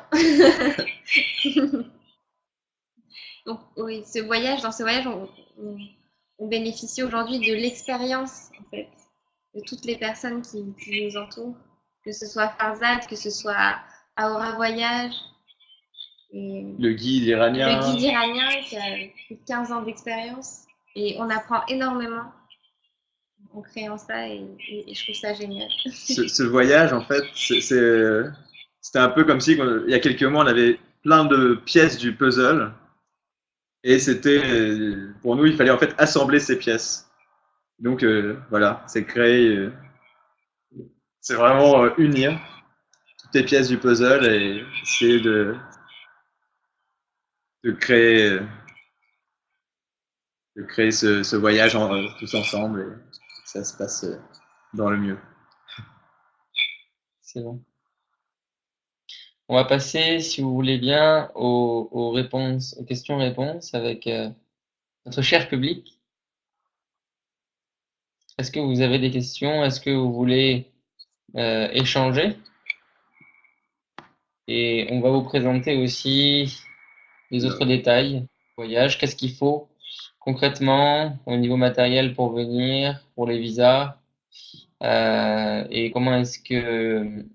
Donc, oui, dans ce voyage, on bénéficie aujourd'hui de l'expérience, en fait, de toutes les personnes qui nous entourent, que ce soit Farzad, que ce soit Aura Voyage, et Le guide iranien. le guide iranien qui a plus de 15 ans d'expérience. Et on apprend énormément en créant ça et je trouve ça génial. Ce voyage, en fait, c'était un peu comme si, il y a quelques mois, on avait plein de pièces du puzzle. Et c'était, pour nous, il fallait en fait assembler ces pièces. Donc voilà, c'est créer, c'est vraiment unir toutes les pièces du puzzle et essayer de créer ce voyage tous ensemble et que ça se passe dans le mieux. C'est bon. On va passer, si vous voulez bien, aux réponses, aux questions-réponses avec notre cher public. Est-ce que vous avez des questions? Est-ce que vous voulez échanger? Et on va vous présenter aussi les autres détails du voyage. Qu'est-ce qu'il faut concrètement au niveau matériel pour venir, pour les visas, Et comment est-ce que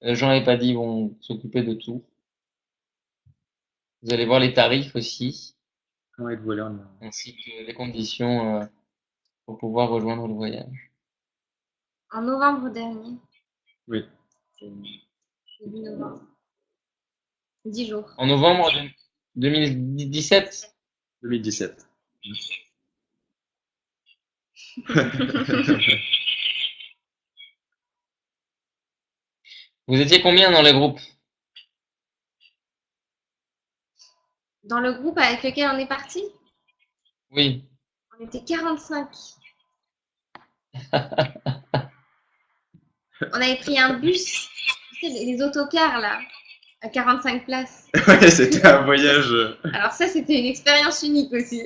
Jean et Paddy vont s'occuper de tout. Vous allez voir les tarifs aussi, Comment être volé en Iran? ainsi que les conditions pour pouvoir rejoindre le voyage. En novembre dernier, Oui. début novembre. 10 jours. En novembre 2017, 2017. vous étiez combien dans le groupe? Dans le groupe avec lequel on est parti, Oui. on était 45. On avait pris un bus, tu sais, les autocars là, à 45 places. Ouais, c'était un voyage. Alors ça, c'était une expérience unique aussi.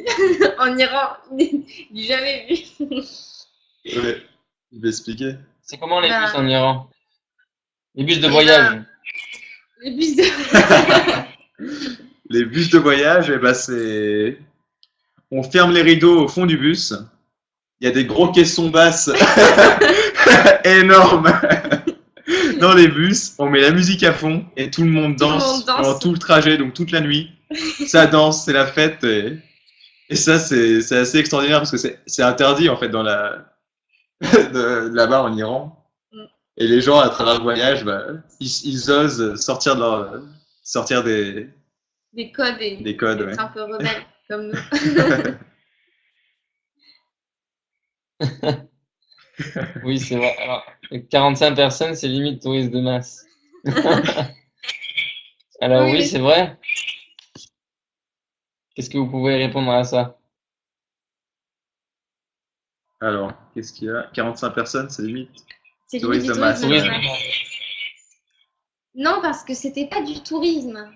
En Iran, j'ai jamais vu. Ouais. Je vais expliquer. C'est comment les Ben, bus en Iran? Les bus de eh voyage. Les bus de... Les bus de voyage, eh ben c'est. On ferme les rideaux au fond du bus. Il y a des gros caissons basses énormes dans les bus. On met la musique à fond et tout le monde Tout le danse monde danse. pendant tout le trajet, donc toute la nuit. Ça danse, c'est la fête. Et ça, c'est assez extraordinaire parce que c'est interdit en fait dans la là-bas en Iran. Mm. Et les gens à travers le voyage, bah, ils osent sortir de leur sortir Des codes et des codes. être Ouais. un peu rebelles comme nous. Oui, c'est vrai. Alors, 45 personnes, c'est limite touriste de masse. Alors Oui, oui, mais- c'est vrai. Qu'est-ce que vous pouvez répondre à ça? Alors, qu'est-ce qu'il y a? 45 personnes, c'est limite. C'est Tourisme limite du de masse, tourisme de Tourisme. masse. Non, parce que c'était pas du tourisme,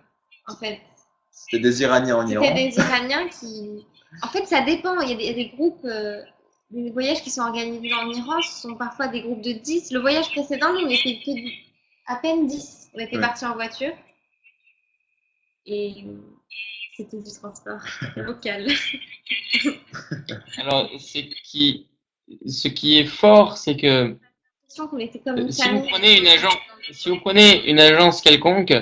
en fait. C'était des Iraniens en C'était Iran. des Iraniens qui... En fait, ça dépend. Il y a des groupes, des voyages qui sont organisés en Iran, ce sont parfois des groupes de 10. Le voyage précédent, nous, on était à peine 10. On était Ouais. partis en voiture. Et c'était du transport local. Alors, ce qui est fort, c'est que J'ai l'impression qu'on était comme une si vous famille. prenez une agence quelconque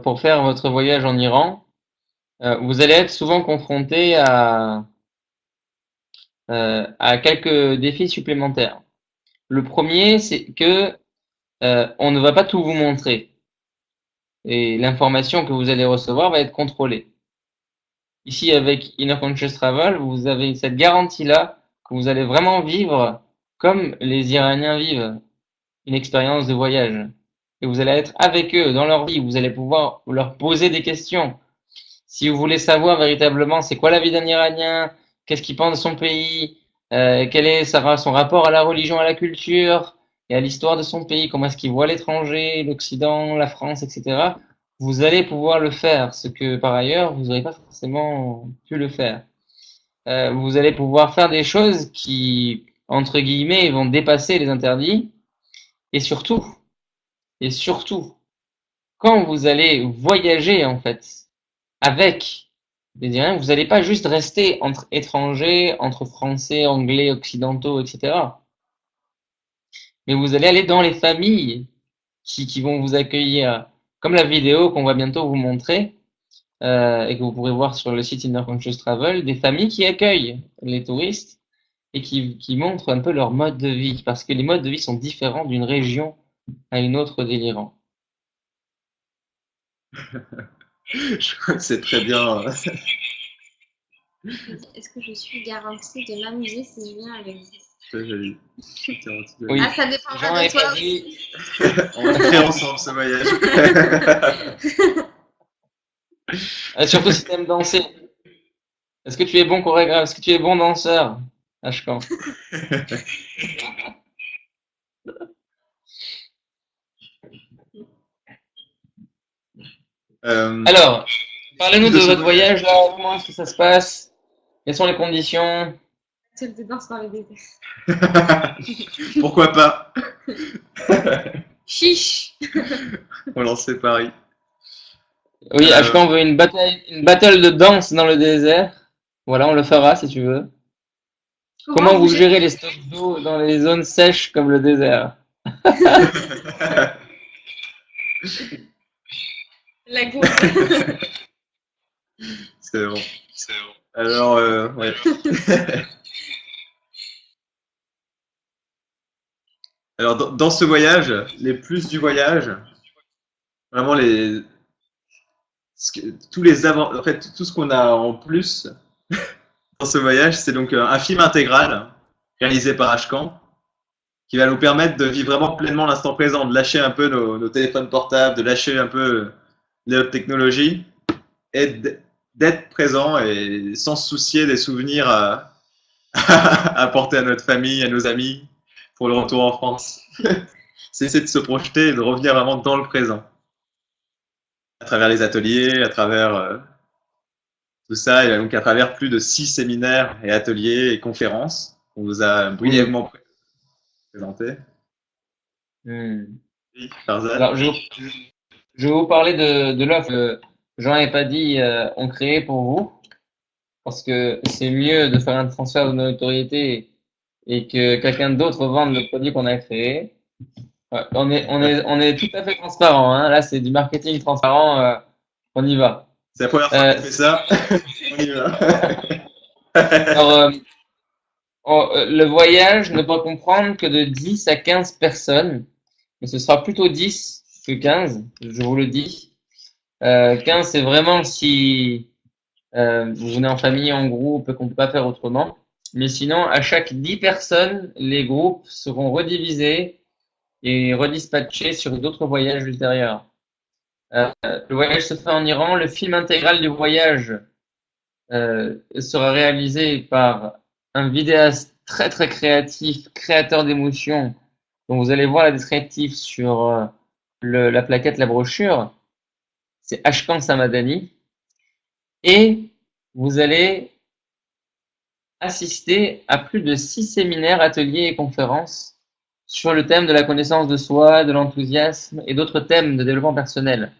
pour faire votre voyage en Iran, vous allez être souvent confronté à quelques défis supplémentaires. Le premier, c'est que on ne va pas tout vous montrer et l'information que vous allez recevoir va être contrôlée. Ici, avec Inner Conscious Travel, vous avez cette garantie-là que vous allez vraiment vivre comme les Iraniens vivent une expérience de voyage. Et vous allez être avec eux dans leur vie, vous allez pouvoir leur poser des questions. Si vous voulez savoir véritablement c'est quoi la vie d'un Iranien, qu'est-ce qu'il pense de son pays, quel est son rapport à la religion, à la culture et à l'histoire de son pays, comment est-ce qu'il voit l'étranger, l'Occident, la France, etc. Vous allez pouvoir le faire, ce que par ailleurs vous n'aurez pas forcément pu le faire. Vous allez pouvoir faire des choses qui, entre guillemets, vont dépasser les interdits. Et surtout, quand vous allez voyager en fait avec des Iraniens, vous n'allez pas juste rester entre étrangers, entre Français, Anglais, Occidentaux, etc. Mais vous allez aller dans les familles qui vont vous accueillir, comme la vidéo qu'on va bientôt vous montrer et que vous pourrez voir sur le site Inner Conscious Travel, des familles qui accueillent les touristes et qui montrent un peu leur mode de vie, parce que les modes de vie sont différents d'une région à une autre de l'Iran. Je crois que c'est très bien. Est-ce que je suis garantie de m'amuser si je viens avec vous? Joli. Oui. Ah, ça dépendra Jean de et toi Paddy, aussi. On va faire ensemble ce voyage. surtout si tu aimes danser. Est-ce que tu es bon chorégraphe? Est-ce que tu es bon danseur, Ashkan? Alors, parlez-nous de votre voyage là, comment est-ce que ça se passe? Quelles sont les conditions? Seule de danse dans le désert. Pourquoi pas? Chiche. On lançait Paris. Oui, Ashkan veut une battle de danse dans le désert. Voilà, on le fera si tu veux. Comment vous gérez les stocks d'eau dans les zones sèches comme le désert? La gourde. C'est bon. Alors, ouais. Alors, dans ce voyage, les plus du voyage, vraiment tous les avant, en fait, tout ce qu'on a en plus dans ce voyage, c'est donc un film intégral réalisé par Ashkan qui va nous permettre de vivre vraiment pleinement l'instant présent, de lâcher un peu nos téléphones portables, de lâcher un peu les hautes technologies et d'être présent et sans se soucier des souvenirs à apporter à notre famille, à nos amis pour le retour en France. C'est essayer de se projeter et de revenir vraiment dans le présent. À travers les ateliers, à travers tout ça, et donc à travers plus de 6 séminaires et ateliers et conférences qu'on vous a brièvement présentés. Oui, Farzad. Alors, je vais vous parler de l'offre que Jean et Paddy ont créée pour vous, parce que c'est mieux de faire un transfert de notoriété et que quelqu'un d'autre vende le produit qu'on a créé. Ouais, on est tout à fait transparent, hein. Là, c'est du marketing transparent. On y va. C'est la première fois qu'on fait ça. On y va. Alors, le voyage ne peut comprendre que de 10 à 15 personnes, mais ce sera plutôt 10 que 15, je vous le dis. 15, c'est vraiment si vous venez en famille, en groupe, et qu'on ne peut pas faire autrement. Mais sinon, à chaque 10 personnes, les groupes seront redivisés et redispatchés sur d'autres voyages ultérieurs. Le voyage se fait en Iran. Le film intégral du voyage sera réalisé par un vidéaste très très créatif, créateur d'émotions, dont vous allez voir la descriptive sur la plaquette, la brochure. C'est Ashkan Samadani. Et vous allez assister à plus de 6 séminaires, ateliers et conférences sur le thème de la connaissance de soi, de l'enthousiasme et d'autres thèmes de développement personnel.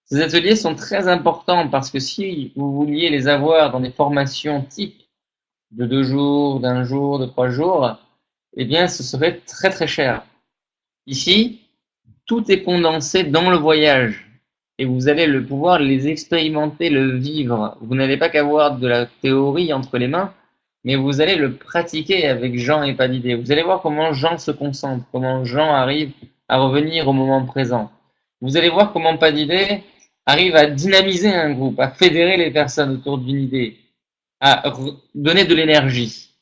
Ces ateliers sont très importants parce que si vous vouliez les avoir dans des formations type de 2 jours, d'1 jour, de 3 jours, eh bien, ce serait très très cher. Ici, tout est condensé dans le voyage et vous allez pouvoir les expérimenter, le vivre. Vous n'allez pas qu'avoir de la théorie entre les mains, mais vous allez le pratiquer avec Jean et Paddy. Vous allez voir comment Jean se concentre, comment Jean arrive à revenir au moment présent. Vous allez voir comment Paddy arrive à dynamiser un groupe, à fédérer les personnes autour d'une idée, à donner de l'énergie.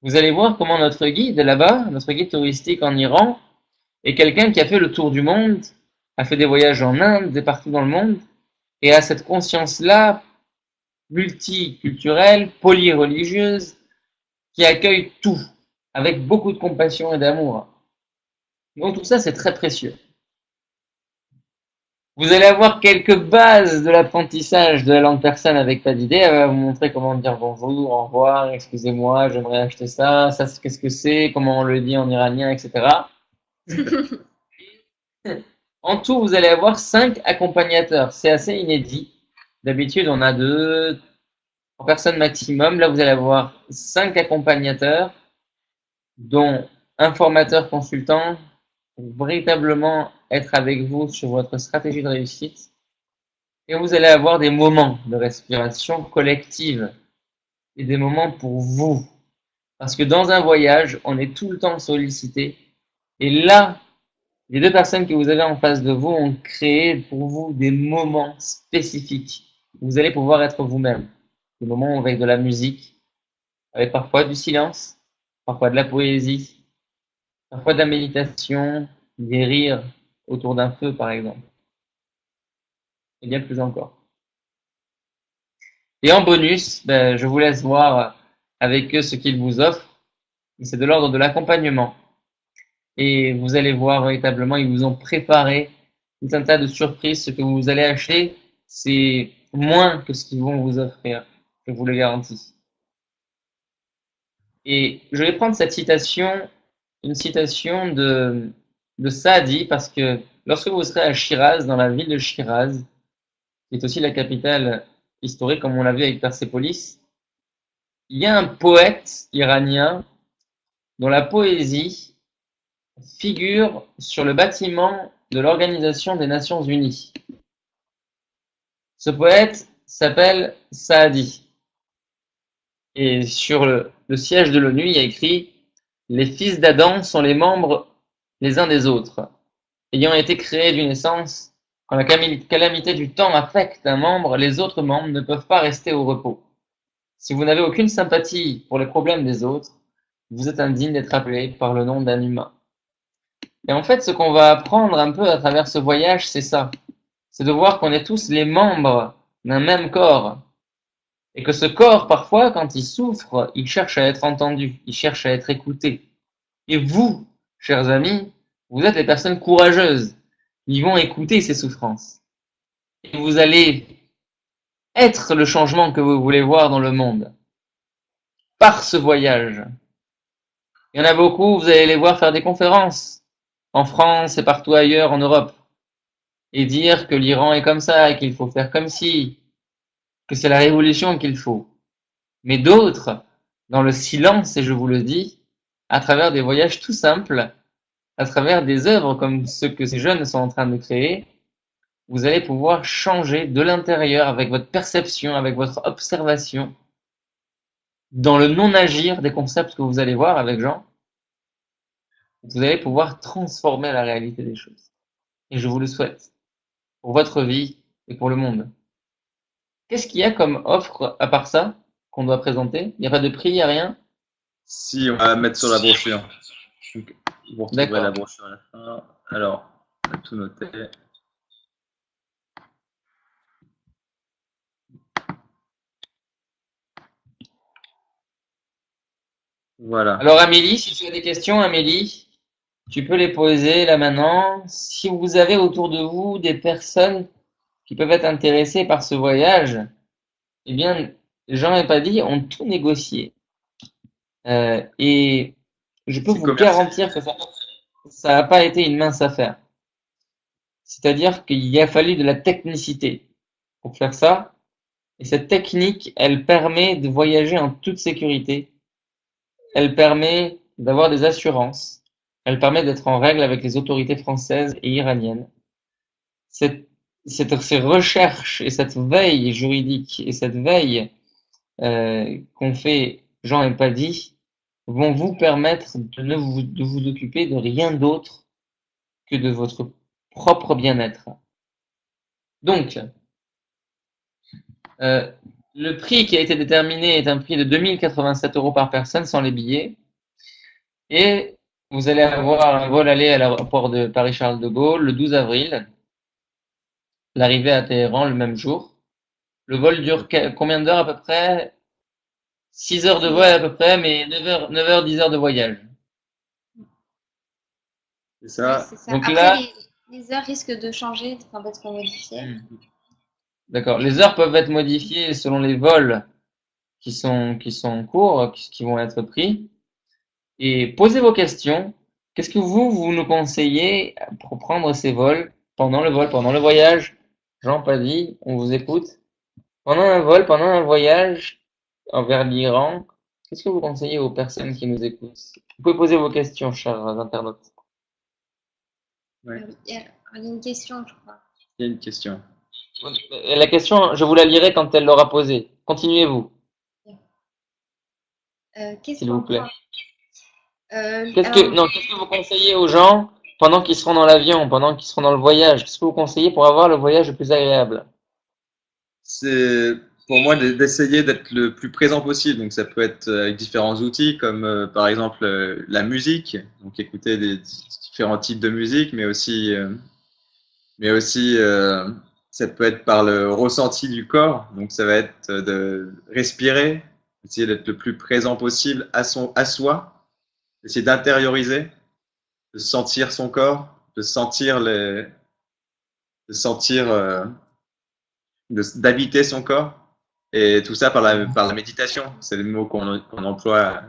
Vous allez voir comment notre guide là-bas, notre guide touristique en Iran, est quelqu'un qui a fait le tour du monde, a fait des voyages en Inde, et partout dans le monde, et a cette conscience-là multiculturelle, polyreligieuse, qui accueille tout, avec beaucoup de compassion et d'amour. Donc tout ça, c'est très précieux. Vous allez avoir quelques bases de l'apprentissage de la langue persane avec Paddy. Elle va vous montrer comment dire bonjour, au revoir, excusez-moi, j'aimerais acheter ça, ça qu'est-ce que c'est, comment on le dit en iranien, etc. En tout, vous allez avoir 5 accompagnateurs. C'est assez inédit. D'habitude, on a 2, 3 personnes maximum. Là, vous allez avoir 5 accompagnateurs, dont un formateur consultant pour véritablement être avec vous sur votre stratégie de réussite. Et vous allez avoir des moments de respiration collective et des moments pour vous. Parce que dans un voyage, on est tout le temps sollicité. Et là, les 2 personnes que vous avez en face de vous ont créé pour vous des moments spécifiques. Vous allez pouvoir être vous-même. Des moments avec de la musique, avec parfois du silence, parfois de la poésie, parfois de la méditation, des rires autour d'un feu, par exemple. Et bien plus encore. Et en bonus, je vous laisse voir avec eux ce qu'ils vous offrent. C'est de l'ordre de l'accompagnement. Et vous allez voir véritablement, ils vous ont préparé tout un tas de surprises. Ce que vous allez acheter, c'est moins que ce qu'ils vont vous offrir. Je vous le garantis. Et je vais prendre cette citation, une citation de Saadi, parce que lorsque vous serez à Shiraz, dans la ville de Shiraz, qui est aussi la capitale historique, comme on l'a vu avec Persépolis, il y a un poète iranien dont la poésie figure sur le bâtiment de l'Organisation des Nations Unies. Ce poète s'appelle Saadi. Et sur le siège de l'ONU, il y a écrit « Les fils d'Adam sont les membres les uns des autres, ayant été créés d'une essence. Quand la calamité du temps affecte un membre, les autres membres ne peuvent pas rester au repos. Si vous n'avez aucune sympathie pour les problèmes des autres, vous êtes indigne d'être appelé par le nom d'un humain. » Et en fait, ce qu'on va apprendre un peu à travers ce voyage, c'est ça. C'est de voir qu'on est tous les membres d'un même corps. Et que ce corps, parfois, quand il souffre, il cherche à être entendu, il cherche à être écouté. Et vous, chers amis, vous êtes les personnes courageuses. Ils vont écouter ces souffrances. Et vous allez être le changement que vous voulez voir dans le monde. Par ce voyage. Il y en a beaucoup, vous allez les voir faire des conférences. En France et partout ailleurs en Europe. Et dire que l'Iran est comme ça, et qu'il faut faire comme ci, que c'est la révolution qu'il faut. Mais d'autres, dans le silence, et je vous le dis, à travers des voyages tout simples, à travers des œuvres comme ceux que ces jeunes sont en train de créer, vous allez pouvoir changer de l'intérieur avec votre perception, avec votre observation, dans le non-agir des concepts que vous allez voir avec Jean, vous allez pouvoir transformer la réalité des choses. Et je vous le souhaite, pour votre vie et pour le monde. Qu'est-ce qu'il y a comme offre à part ça qu'on doit présenter? Il n'y a pas de prix, il n'y a rien? Si, on va mettre sur la brochure. Donc, vous retrouverez D'accord. la brochure à la fin. Alors, on a tout noté. Voilà. Alors Amélie, si tu as des questions, Amélie, tu peux les poser là maintenant. Si vous avez autour de vous des personnes qui peuvent être intéressées par ce voyage, eh bien, Jean et Paddy ont tout négocié. Et je peux C'est vous commercial. garantir que ça n'a pas été une mince affaire. C'est-à-dire qu'il a fallu de la technicité pour faire ça. Et cette technique, elle permet de voyager en toute sécurité. Elle permet d'avoir des assurances. Elle permet d'être en règle avec les autorités françaises et iraniennes. Ces recherches et cette veille juridique et cette veille qu'ont fait Jean et Paddy vont vous permettre de vous occuper de rien d'autre que de votre propre bien-être. Donc, le prix qui a été déterminé est un prix de 2087 € par personne sans les billets. Et vous allez avoir un vol aller à l'aéroport de Paris-Charles de Gaulle le 12 avril. L'arrivée à Téhéran le même jour. Le vol dure combien d'heures à peu près? 6 heures de vol à peu près, mais 9 heures, 10 heures de voyage. C'est ça. Oui, c'est ça. Donc Après, là- les heures risquent de changer, enfin, d'être modifiées. D'accord. Les heures peuvent être modifiées selon les vols qui sont courts, qui vont être pris. Et posez vos questions. Qu'est-ce que vous nous conseillez pour prendre ces vols pendant le vol, pendant le voyage? Jean Paddy, on vous écoute. Pendant un vol, pendant un voyage vers l'Iran, qu'est-ce que vous conseillez aux personnes qui nous écoutent? Vous pouvez poser vos questions, chers internautes. Ouais. Il y a une question, je crois. Il y a une question. La question, je vous la lirai quand elle l'aura posée. Continuez-vous, Qu'est-ce s'il vous qu'on plaît. prend Qu'est-ce alors, que vous conseillez aux gens pendant qu'ils seront dans l'avion, pendant qu'ils seront dans le voyage? Qu'est-ce que vous conseillez pour avoir le voyage le plus agréable? C'est pour moi d'essayer d'être le plus présent possible. Donc ça peut être avec différents outils comme par exemple la musique, donc écouter des différents types de musique, mais aussi ça peut être par le ressenti du corps. Donc ça va être de respirer, essayer d'être le plus présent possible à soi, essayer d'intérioriser, de sentir son corps, d'habiter son corps. Et tout ça par la méditation. C'est le mot qu'on emploie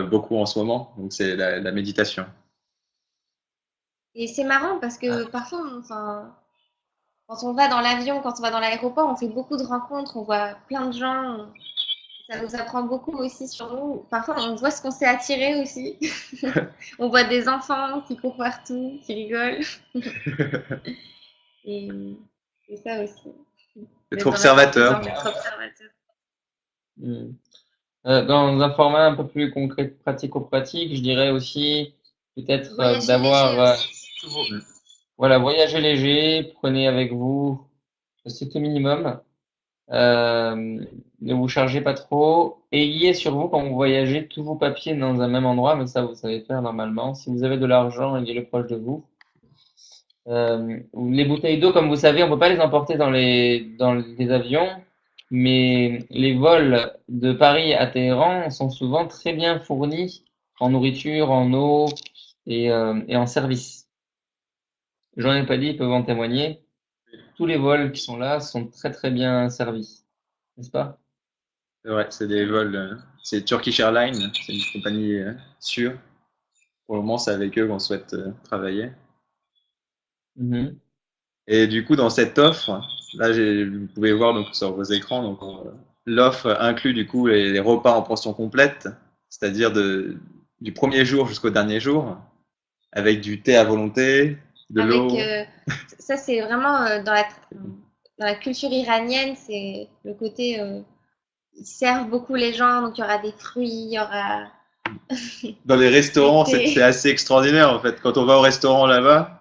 beaucoup en ce moment. Donc c'est la méditation. et c'est marrant parce que parfois, enfin, quand on va dans l'avion, quand on va dans l'aéroport, on fait beaucoup de rencontres, on voit plein de gens. Ça nous apprend beaucoup aussi sur nous. Parfois, on voit ce qu'on s'est attiré aussi. On voit des enfants qui courent partout, qui rigolent. Et c'est ça aussi. D'être D'être dans la observateur. composante d'être observateur. Hmm. Dans un format un peu plus concret, pratico-pratique, je dirais aussi peut-être Voyager d'avoir léger aussi. voilà, voyager léger, prenez avec vous le strict minimum, ne vous chargez pas trop, ayez sur vous quand vous voyagez tous vos papiers dans un même endroit, mais ça vous savez faire normalement. Si vous avez de l'argent, ayez-le proche de vous. Les bouteilles d'eau, comme vous savez, on peut pas les emporter dans les avions, mais les vols de Paris à Téhéran sont souvent très bien fournis en nourriture, en eau et en service. J'en ai pas dit, ils peuvent en témoigner. Tous les vols qui sont là sont très très bien servis, n'est-ce pas? Ouais, c'est des vols. C'est Turkish Airlines, c'est une compagnie sûre. Pour le moment, c'est avec eux qu'on souhaite travailler. Mhm. Et du coup, dans cette offre, là, vous pouvez voir donc sur vos écrans, donc l'offre inclut du coup les repas en portion complète, c'est-à-dire du premier jour jusqu'au dernier jour, avec du thé à volonté, de l'eau. Ça, c'est vraiment dans la culture iranienne, c'est le côté. Ils servent beaucoup les gens, donc il y aura des fruits, il y aura. Dans les restaurants, du thé. c'est assez extraordinaire en fait. Quand on va au restaurant là-bas,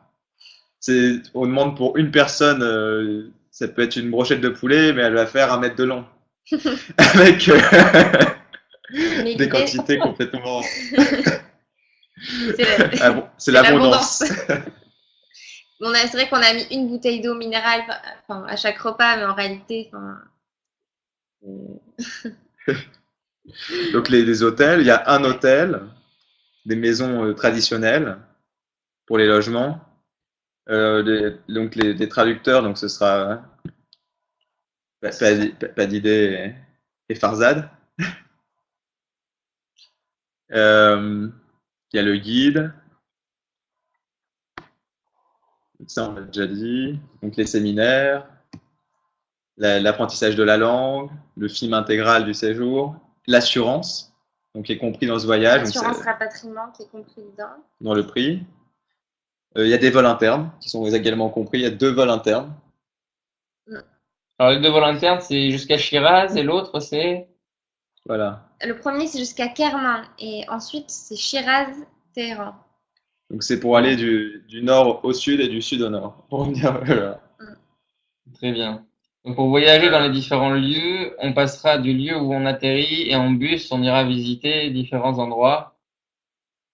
on demande pour une personne, ça peut être une brochette de poulet, mais elle va faire 1 mètre de long. Avec Mais des écoutez, quantités complètement. C'est l'abondance. l'abondance. C'est vrai qu'on a mis une bouteille d'eau minérale à chaque repas, mais en réalité, Donc les hôtels, il y a un hôtel, des maisons traditionnelles pour les logements. Donc les traducteurs, donc ce sera Padidé et Farzad. Il y a le guide, ça on l'a déjà dit. Donc les séminaires, l'apprentissage de la langue, le film intégral du séjour, l'assurance, donc qui est compris dans ce voyage, donc l'assurance rapatriement qui est compris dedans. dans le prix. Il y a des vols internes qui sont également compris. Il y a 2 vols internes. Alors les deux vols internes, c'est jusqu'à Shiraz et l'autre c'est Voilà. Le premier, c'est jusqu'à Kerman et ensuite, c'est Shiraz, Téhéran. Donc c'est pour aller du nord au sud et du sud au nord. Pour venir, voilà. très bien. Donc pour voyager dans les différents lieux, on passera du lieu où on atterrit et en bus, on ira visiter différents endroits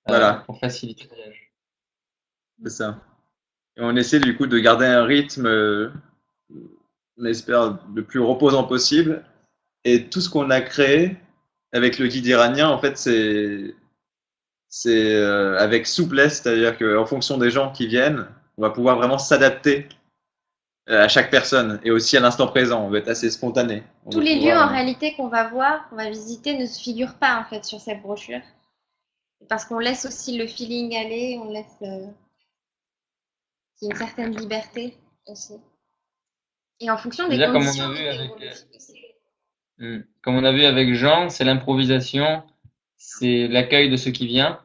Voilà, pour faciliter le voyage. c'est ça. Et on essaie du coup de garder un rythme, on espère, le plus reposant possible. Et tout ce qu'on a créé avec le guide iranien, en fait, c'est avec souplesse, c'est-à-dire qu'en fonction des gens qui viennent, on va pouvoir vraiment s'adapter à chaque personne et aussi à l'instant présent. On va être assez spontané. Tous les lieux en réalité qu'on va voir, qu'on va visiter, ne se figurent pas en fait sur cette brochure. Parce qu'on laisse aussi le feeling aller, on laisse qu'il y ait une certaine liberté aussi. Et en fonction des Déjà, comme on conditions a vu avec, météorologiques aussi. comme on a vu avec Jean, c'est l'improvisation, c'est l'accueil de ce qui vient.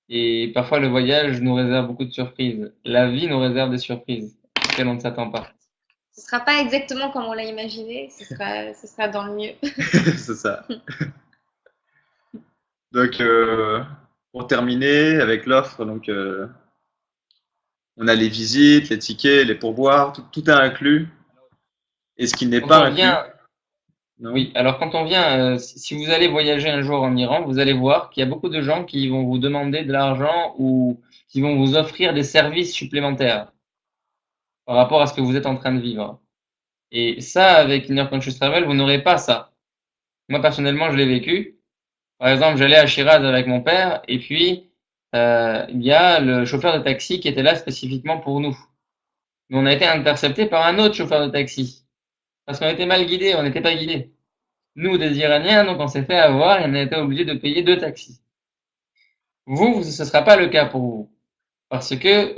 Et parfois, le voyage nous réserve beaucoup de surprises. La vie nous réserve des surprises auxquelles on ne s'attend pas. Ce sera pas exactement comme on l'a imaginé, ce sera dans le mieux. C'est ça. Donc, pour terminer avec l'offre, donc on a les visites, les tickets, les pourboires, tout est inclus. Et ce qui n'est Quand pas on inclus, vient, non. oui, alors quand on vient, si vous allez voyager un jour en Iran, vous allez voir qu'il y a beaucoup de gens qui vont vous demander de l'argent ou qui vont vous offrir des services supplémentaires par rapport à ce que vous êtes en train de vivre. Et ça, avec Inner Conscious Travel, vous n'aurez pas ça. Moi, personnellement, je l'ai vécu. Par exemple, j'allais à Shiraz avec mon père et puis il y a le chauffeur de taxi qui était là spécifiquement pour nous. Mais on a été intercepté par un autre chauffeur de taxi parce qu'on était mal guidés, on n'était pas guidés. Nous, des Iraniens, donc on s'est fait avoir et on a été obligé de payer 2 taxis. Vous, ce ne sera pas le cas pour vous. Parce que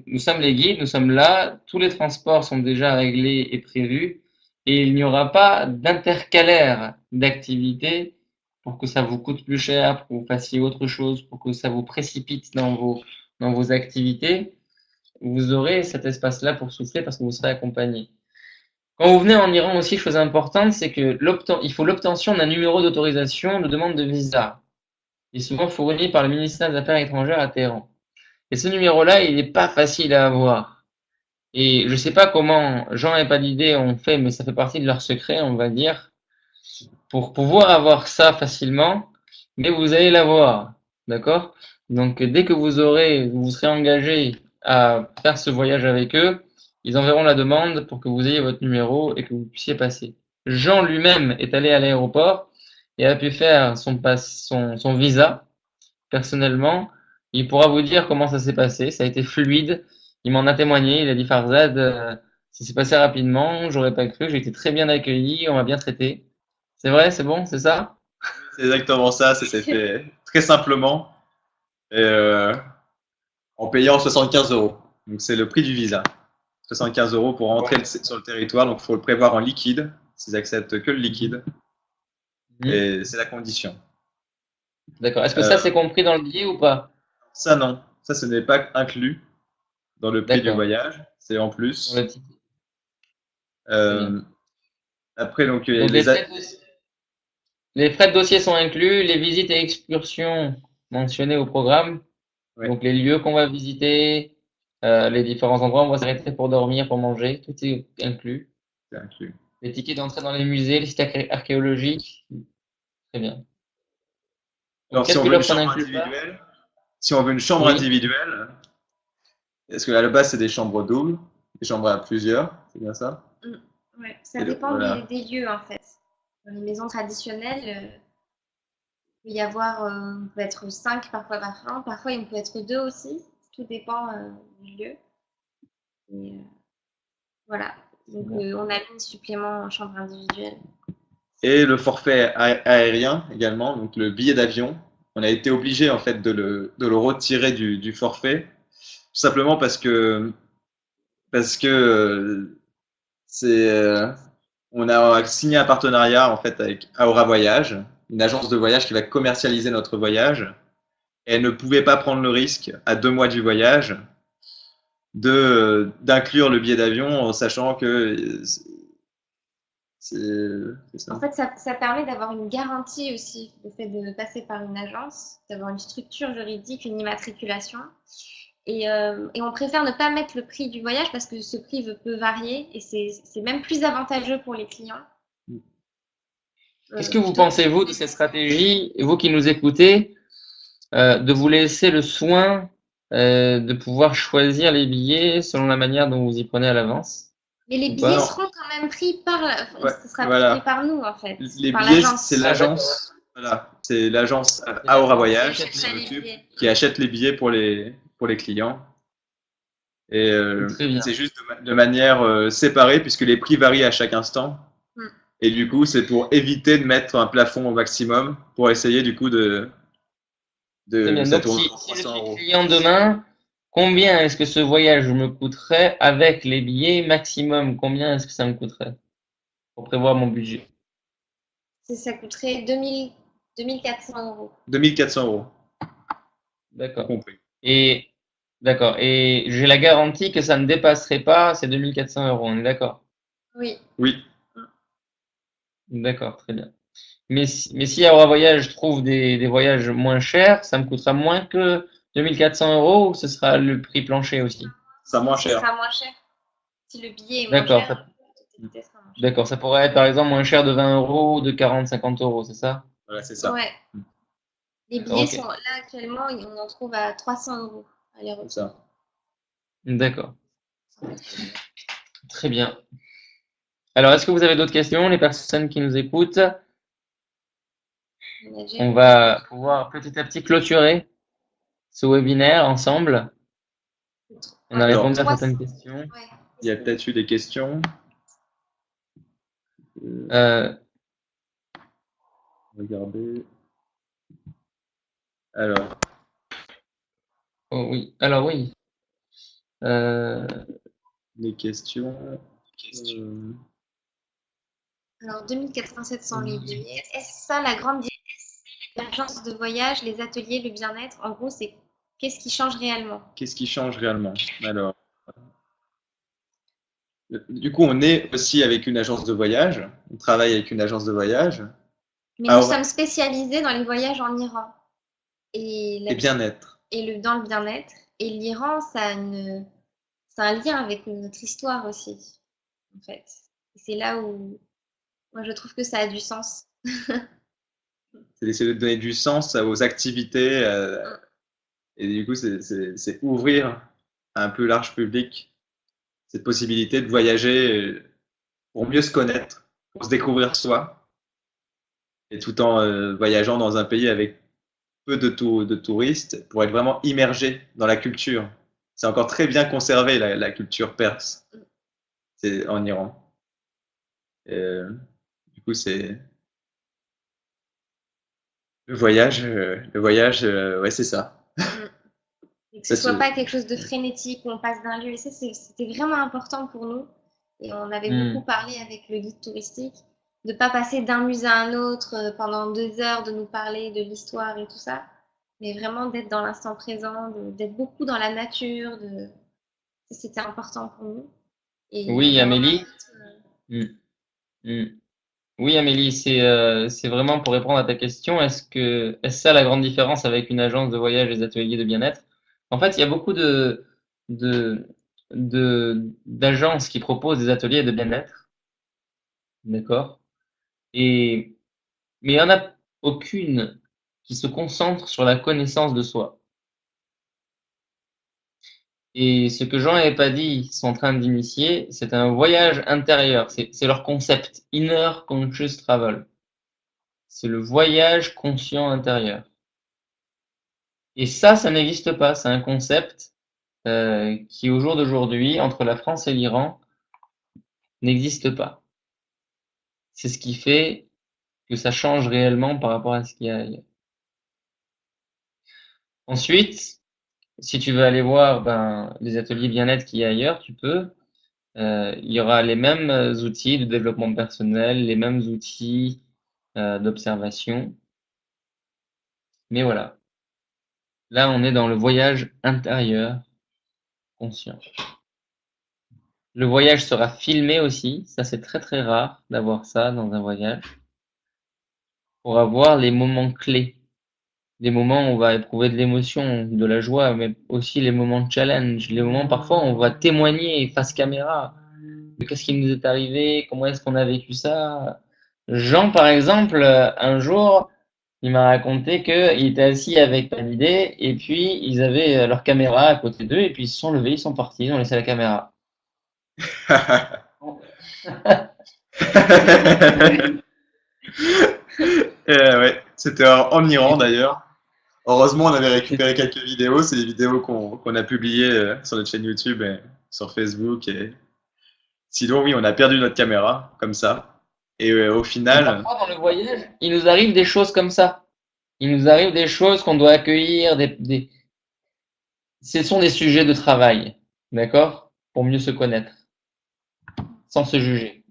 nous sommes les guides, nous sommes là, tous les transports sont déjà réglés et prévus, et il n'y aura pas d'intercalaire d'activités pour que ça vous coûte plus cher, pour que vous fassiez autre chose, pour que ça vous précipite dans vos activités. Vous aurez cet espace-là pour souffler parce que vous serez accompagné. Quand vous venez en Iran aussi, chose importante, c'est que il faut l'obtention d'un numéro d'autorisation de demande de visa. Il est souvent fourni par le ministère des Affaires étrangères à Téhéran. Et ce numéro-là, il n'est pas facile à avoir. Et je sais pas comment Jean et Palidé ont fait, mais ça fait partie de leur secret, on va dire, pour pouvoir avoir ça facilement, mais vous allez l'avoir. D'accord? Donc, dès que vous serez engagé à faire ce voyage avec eux, ils enverront la demande pour que vous ayez votre numéro et que vous puissiez passer. Jean lui-même est allé à l'aéroport et a pu faire son visa personnellement. Il pourra vous dire comment ça s'est passé. Ça a été fluide. Il m'en a témoigné. Il a dit Farzad, ça s'est passé rapidement. J'aurais pas cru. J'ai été très bien accueilli. On m'a bien traité. C'est vrai, c'est bon, c'est ça? C'est exactement ça, ça s'est fait très simplement et, en payant 75 euros. Donc c'est le prix du visa. 75 euros pour entrer sur le territoire, donc il faut le prévoir en liquide, s'ils acceptent que le liquide, et c'est la condition. D'accord. Est-ce que ça c'est compris dans le billet ou pas? Ça non, ça ce n'est pas inclus dans le prix du D'accord. voyage, c'est en plus. Sur le ticket. Après donc, Donc les frais de dossier sont inclus, les visites et excursions mentionnées au programme. Ouais. Donc les lieux qu'on va visiter, les différents endroits où on va s'arrêter pour dormir, pour manger, tout est inclus. C'est inclus. Les tickets d'entrée dans les musées, les sites archéologiques. Très bien. Alors, Qu'est-ce si on que veut une l'offre chambre n'inclut pas? individuelle, si on veut une chambre Oui. individuelle, est-ce que à la base c'est des chambres doubles, des chambres à plusieurs, c'est bien ça? Ouais, ça Et dépend voilà. des lieux en fait. Dans les maisons traditionnelles, il peut y avoir, on peut être 5 parfois par an, parfois il peut être 2 aussi. Tout dépend du lieu. Et, voilà. Donc on a mis supplément en chambre individuelle. Et le forfait aérien également, donc le billet d'avion. On a été obligé en fait de le retirer du forfait, tout simplement parce que c'est on a signé un partenariat en fait avec Aura Voyage, une agence de voyage qui va commercialiser notre voyage. Et elle ne pouvait pas prendre le risque à 2 mois du voyage d'inclure le billet d'avion en sachant que c'est ça. En fait, ça permet d'avoir une garantie aussi, le fait de passer par une agence, d'avoir une structure juridique, une immatriculation. Et on préfère ne pas mettre le prix du voyage parce que ce prix peut varier et c'est même plus avantageux pour les clients. Qu'est-ce que vous pensez, vous, de cette stratégie, vous qui nous écoutez, de vous laisser le soin de pouvoir choisir les billets selon la manière dont vous y prenez à l'avance? Mais les Ou billets pas? seront quand même pris par Ouais, ce sera voilà. payé par nous en fait, Les par billets, l'agence. c'est l'agence, voilà, c'est l'agence Aura Voyage Qui qui achète s'en les occupe, billets. qui achète les billets pour les clients. Et Très bien. c'est juste de manière séparée puisque les prix varient à chaque instant. Mm. Et du coup, c'est pour éviter de mettre un plafond au maximum pour essayer du coup Très bien. ça Donc, tourne si autour de je 300 suis euros. client demain, combien est-ce que ce voyage me coûterait avec les billets maximum? Combien est-ce que ça me coûterait pour prévoir mon budget? Ça coûterait 2400 euros. 2400 euros, D'accord. compris. Et d'accord. Et j'ai la garantie que ça ne dépasserait pas ces 2400 euros. On est d'accord? Oui. Oui, D'accord, très bien. Mais si Aura Voyage trouve des voyages moins chers, ça me coûtera moins que 2400 euros ou ce sera le prix plancher aussi? ça moins Ce cher. sera moins cher. Si le billet est moins D'accord, cher, la totalité sera moins cher. d'accord. Ça pourrait être par exemple moins cher de 20 euros ou de 40, 50 euros, c'est ça? Voilà, c'est ça. Ouais. Les D'accord, billets ok. sont là actuellement, on en trouve à 300 euros. C'est ça. D'accord. Très bien. Alors, est-ce que vous avez d'autres questions, les personnes qui nous écoutent? On va pouvoir petit à petit clôturer ce webinaire ensemble. On a Alors, répondu à certaines questions. Ouais. Il y a peut-être eu des questions. Regardez. Alors, Oh oui. Alors oui. les questions. Alors, 2700 livres. Est-ce ça la grande divergence de voyage, les ateliers, le bien-être? En gros, c'est qu'est-ce qui change réellement? Qu'est-ce qui change réellement? Alors, du coup, on est aussi avec une agence de voyage. On travaille avec une agence de voyage. Mais nous Alors, sommes spécialisés dans les voyages en Iran. Et, et bien-être. dans le bien-être. Et l'Iran, ça a un lien avec notre histoire aussi, en fait. Et c'est là où moi je trouve que ça a du sens. C'est d'essayer de donner du sens aux activités. Et du coup, c'est ouvrir à un plus large public cette possibilité de voyager pour mieux se connaître, pour se découvrir soi, et tout en voyageant dans un pays avec peu de touristes, pour être vraiment immergé dans la culture. C'est encore très bien conservé, la culture perse, c'est en Iran. Et, du coup, c'est le voyage, ouais, c'est ça. Et que ce Ça, soit c'est- pas quelque chose de frénétique où on passe d'un lieu. Et ça, c'était vraiment important pour nous. Et on avait beaucoup Hmm. parlé avec le guide touristique de pas passer d'un musée à un autre pendant 2 heures, de nous parler de l'histoire et tout ça, mais vraiment d'être dans l'instant présent, d'être beaucoup dans la nature. C'était important pour nous. Et Oui, d'avoir un Amélie. rythme. Hmm. Hmm. Oui, Amélie, c'est vraiment pour répondre à ta question. Est-ce ça la grande différence avec une agence de voyage et des ateliers de bien-être? En fait, il y a beaucoup de, d'agences qui proposent des ateliers de bien-être, d'accord? Et, mais il n'y en a aucune qui se concentre sur la connaissance de soi. Et ce que Jean et Paddy sont en train d'initier, c'est un voyage intérieur. C'est leur concept, Inner Conscious Travel. C'est le voyage conscient intérieur. Et ça n'existe pas. C'est un concept qui, au jour d'aujourd'hui, entre la France et l'Iran, n'existe pas. C'est ce qui fait que ça change réellement par rapport à ce qu'il y a ailleurs. Ensuite, si tu veux aller voir les ateliers bien-être qu'il y a ailleurs, tu peux. Il y aura les mêmes outils de développement personnel, les mêmes outils d'observation. Mais voilà, là, on est dans le voyage intérieur conscient. Le voyage sera filmé aussi. Ça, c'est très très rare d'avoir ça dans un voyage. Pour avoir les moments clés. Les moments où on va éprouver de l'émotion, de la joie, mais aussi les moments de challenge. Les moments, parfois, on va témoigner face caméra. De qu'est-ce qui nous est arrivé? Comment est-ce qu'on a vécu ça? Jean, par exemple, un jour, il m'a raconté qu'il était assis avec Palidé et puis ils avaient leur caméra à côté d'eux et puis ils se sont levés, ils sont partis, ils ont laissé la caméra. Ouais, c'était en Iran d'ailleurs. Heureusement, on avait récupéré quelques vidéos. C'est des vidéos qu'on a publiées sur notre chaîne YouTube et sur Facebook. Et sinon, oui, on a perdu notre caméra comme ça. Et au Et final, parfois, dans le voyage, il nous arrive des choses comme ça. Il nous arrive des choses qu'on doit accueillir, ce sont des sujets de travail, d'accord? Pour mieux se connaître, sans se juger.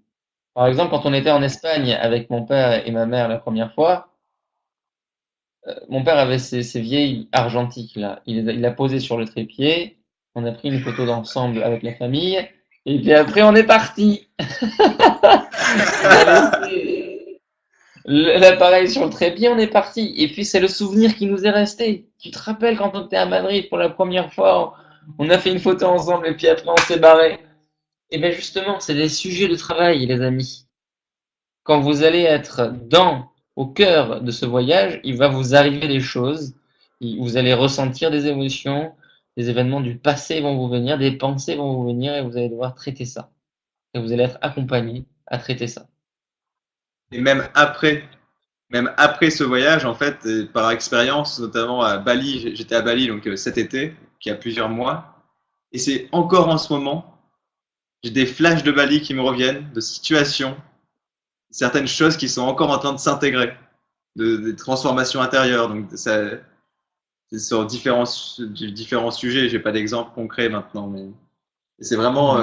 Par exemple, quand on était en Espagne avec mon père et ma mère la première fois, mon père avait ces vieilles argentiques là. Il l'a posé sur le trépied. On a pris une photo d'ensemble avec la famille. Et puis après, on est parti. On a laissé l'appareil sur le trépied, on est parti. Et puis, c'est le souvenir qui nous est resté. Tu te rappelles quand on était à Madrid pour la première fois, on a fait une photo ensemble et puis après, on s'est barré. Et bien, justement, c'est des sujets de travail, les amis. Quand vous allez être au cœur de ce voyage, il va vous arriver des choses, vous allez ressentir des émotions, des événements du passé vont vous venir, des pensées vont vous venir et vous allez devoir traiter ça. Et vous allez être accompagné à traiter ça. et même après ce voyage, en fait, par expérience, notamment à Bali, j'étais à Bali donc cet été, qui a plusieurs mois, et c'est encore en ce moment, j'ai des flashs de Bali qui me reviennent, de situations, certaines choses qui sont encore en train de s'intégrer, des transformations intérieures. Donc ça, c'est sur différents sujets. J'ai pas d'exemple concret maintenant, mais c'est vraiment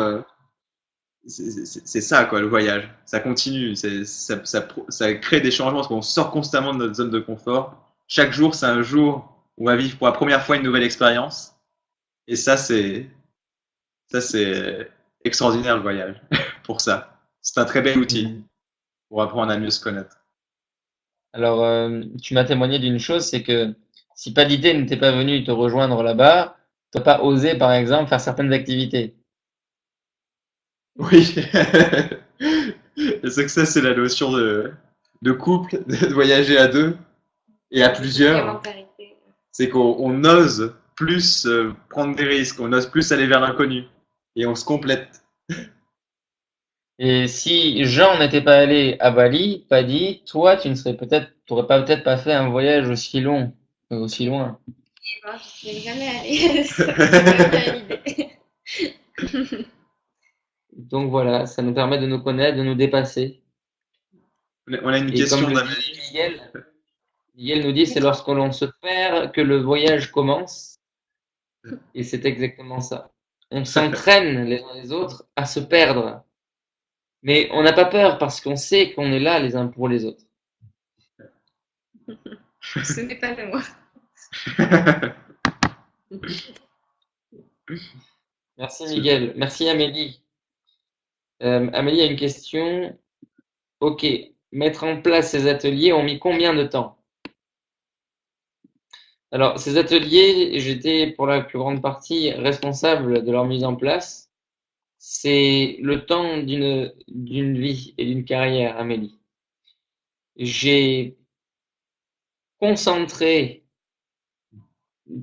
c'est ça, quoi, le voyage. Ça continue, ça crée des changements parce qu'on sort constamment de notre zone de confort. Chaque jour, c'est un jour où on va vivre pour la première fois une nouvelle expérience. Et ça, c'est extraordinaire, le voyage, pour ça. C'est un très bel outil Mhm. pour apprendre à mieux se connaître. Alors, tu m'as témoigné d'une chose, c'est que si Padité n'était pas venu te rejoindre là-bas, tu n'as pas osé, par exemple, faire certaines activités. Oui. Le succès, c'est la notion de couple, de voyager à deux et à de plusieurs. complémentarité. C'est qu'on ose plus prendre des risques, on ose plus aller vers l'inconnu et on se complète. Et si Jean n'était pas allé à Bali, Paddy, toi, t'aurais pas peut-être pas fait un voyage aussi long, aussi loin. Et moi, je ne suis jamais allée. C'est pas bien l'idée. Donc voilà, ça nous permet de nous connaître, de nous dépasser. On a une Et comme question le d'Amélie. dit Miguel nous dit, c'est lorsque l'on se perd que le voyage commence. Et c'est exactement ça. On s'entraîne les uns les autres à se perdre. Mais on n'a pas peur parce qu'on sait qu'on est là les uns pour les autres. Ce n'est pas de moi. Merci Miguel. Merci Amélie. Amélie a une question. Ok, mettre en place ces ateliers ont mis combien de temps? Alors, ces ateliers, j'étais pour la plus grande partie responsable de leur mise en place. C'est le temps d'une vie et d'une carrière, Amélie. J'ai concentré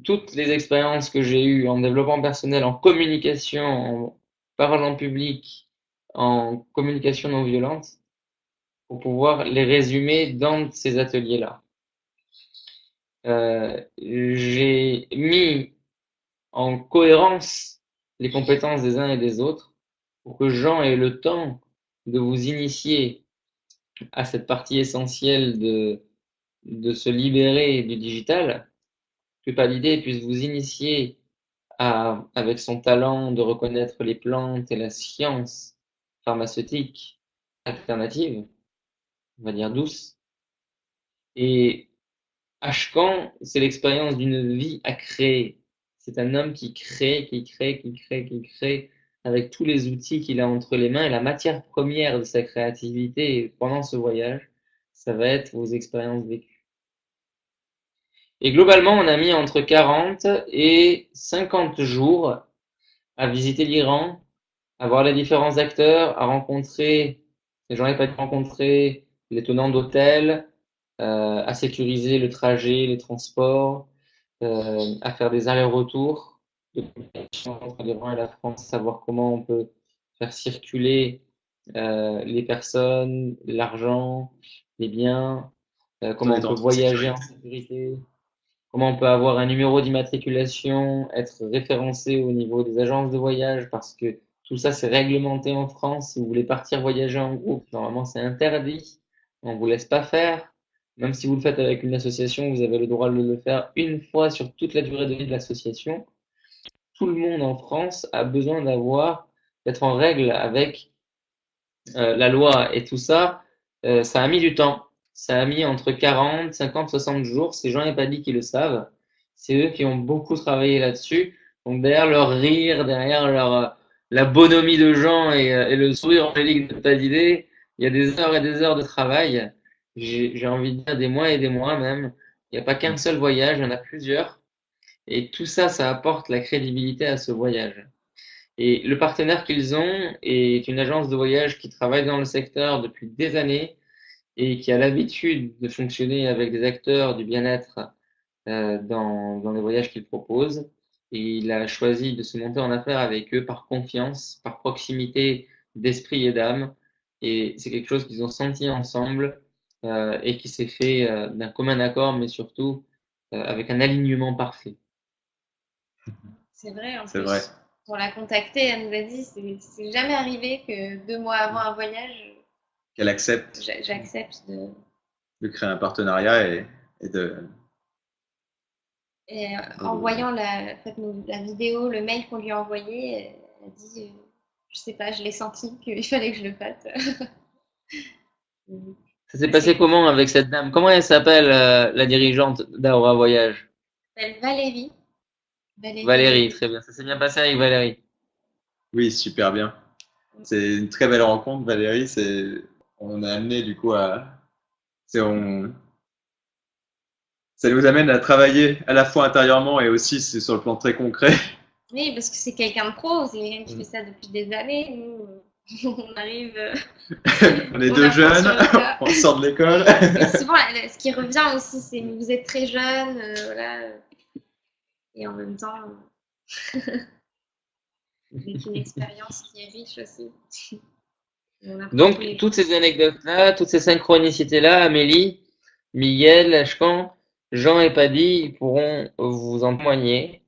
toutes les expériences que j'ai eues en développement personnel, en communication, en parole en public, en communication non violente, pour pouvoir les résumer dans ces ateliers-là. J'ai mis en cohérence les compétences des uns et des autres pour que Jean ait le temps de vous initier à cette partie essentielle de se libérer du digital, que Palidé puisse vous initier avec son talent de reconnaître les plantes et la science pharmaceutique alternative, on va dire douce. Et Ashkan, c'est l'expérience d'une vie à créer. C'est un homme qui crée, qui crée avec tous les outils qu'il a entre les mains et la matière première de sa créativité pendant ce voyage, ça va être vos expériences vécues. Et globalement, on a mis entre 40 et 50 jours à visiter l'Iran, à voir les différents acteurs, à rencontrer, les gens n'avaient pas rencontré, les tenants d'hôtels, à sécuriser le trajet, les transports, à faire des allers-retours de communication entre l'Iran et la France, savoir comment on peut faire circuler les personnes, l'argent, les biens, On comment on est peut en voyager en sécurité. sécurité, comment on peut avoir un numéro d'immatriculation, être référencé au niveau des agences de voyage, parce que tout ça c'est réglementé en France. Si vous voulez partir voyager en groupe, normalement c'est interdit. On vous laisse pas faire. Même si vous le faites avec une association, vous avez le droit de le faire une fois sur toute la durée de vie de l'association. Tout le monde en France a besoin d'être en règle avec la loi et tout ça. Ça a mis du temps. Ça a mis entre 40, 50, 60 jours. C'est Jean et Paddy qui le savent. C'est eux qui ont beaucoup travaillé là-dessus. Donc derrière leur rire, derrière la bonhomie de Jean et le sourire angélique de Paddy, il y a des heures et des heures de travail. J'ai envie de dire des mois et des mois même. Il n'y a pas qu'un seul voyage, il y en a plusieurs. Et tout ça, ça apporte la crédibilité à ce voyage. Et le partenaire qu'ils ont est une agence de voyage qui travaille dans le secteur depuis des années et qui a l'habitude de fonctionner avec des acteurs du bien-être dans les voyages qu'ils proposent. Et il a choisi de se monter en affaires avec eux par confiance, par proximité d'esprit et d'âme. Et c'est quelque chose qu'ils ont senti ensemble et qui s'est fait d'un commun accord, mais surtout avec un alignement parfait. C'est vrai, en C'est plus. vrai. Pour la contacter, elle nous a dit c'est jamais arrivé que 2 mois avant un voyage, Qu'elle accepte j'accepte de. de créer un partenariat et de. Et en voyant la vidéo, le mail qu'on lui a envoyé, elle a dit je sais pas, je l'ai senti qu'il fallait que je le fasse. Ça s'est passé comment avec cette dame? Comment elle s'appelle, la dirigeante d'Aura Voyage? Elle s'appelle Valérie. Valérie Valérie, Lévy. très bien. Ça s'est bien passé avec Valérie. Oui, super bien. C'est une très belle rencontre, Valérie. On a amené du coup c'est, on, ça nous amène à travailler à la fois intérieurement et aussi c'est sur le plan très concret. Oui, parce que c'est quelqu'un de pro, c'est quelqu'un qui fait ça depuis des années. Nous, on arrive, On est on deux apprend jeunes, sur le tas. on sort de l'école. Et souvent, ce qui revient aussi, c'est vous êtes très jeune, voilà, et en même temps, avec une expérience qui est riche aussi. On apprend tous Donc, les toutes jours. ces anecdotes-là, toutes ces synchronicités-là, Amélie, Miguel, Ashkan, Jean et Paddy, ils pourront vous en témoigner.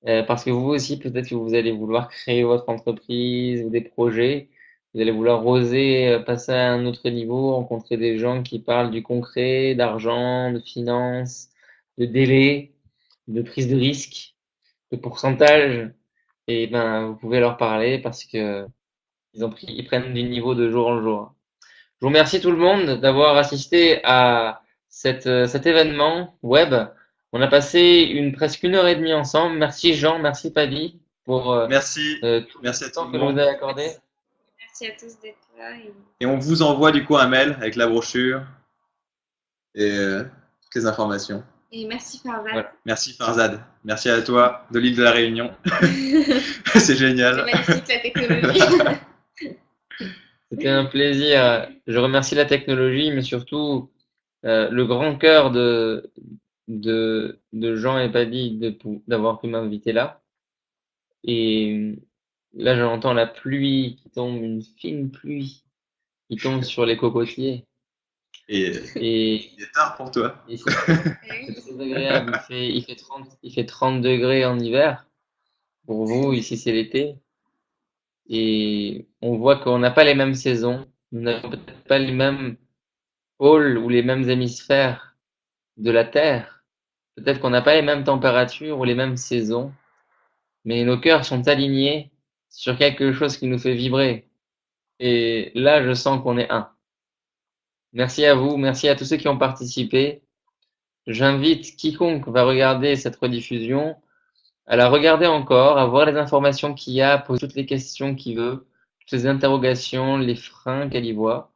Parce que vous aussi, peut-être que vous allez vouloir créer votre entreprise ou des projets. Vous allez vouloir oser passer à un autre niveau, rencontrer des gens qui parlent du concret, d'argent, de finances, de délai, de prise de risque, de pourcentage. Et ben, vous pouvez leur parler parce que ils prennent du niveau de jour en jour. Je vous remercie tout le monde d'avoir assisté à cet événement web. On a passé presque 1 heure et demie ensemble. Merci Jean, merci Paddy pour Merci, tout merci à le tout temps le que vous nous monde. avez accordé. Merci à tous d'être là. Et on vous envoie du coup un mail avec la brochure et toutes les informations. Et merci Farzad. Voilà. Merci Farzad. Merci à toi de l'île de la Réunion. C'est C'est génial. magnifique la technologie. C'était un plaisir. Je remercie la technologie, mais surtout le grand cœur de Jean et Paddy d'avoir pu m'inviter là. Et là, j'entends la pluie qui tombe, une fine pluie qui tombe sur les cocotiers. Et Et, il est tard pour toi. et c'est très agréable. Il fait 30 degrés en hiver. Pour vous, ici, c'est l'été. Et on voit qu'on n'a pas les mêmes saisons. Nous n'avons peut-être pas les mêmes pôles ou les mêmes hémisphères de la Terre. Peut-être qu'on n'a pas les mêmes températures ou les mêmes saisons. Mais nos cœurs sont alignés sur quelque chose qui nous fait vibrer. Et là, je sens qu'on est un. Merci à vous, merci à tous ceux qui ont participé. J'invite quiconque va regarder cette rediffusion à la regarder encore, à voir les informations qu'il y a, à poser toutes les questions qu'il veut, toutes les interrogations, les freins qu'elle y voit,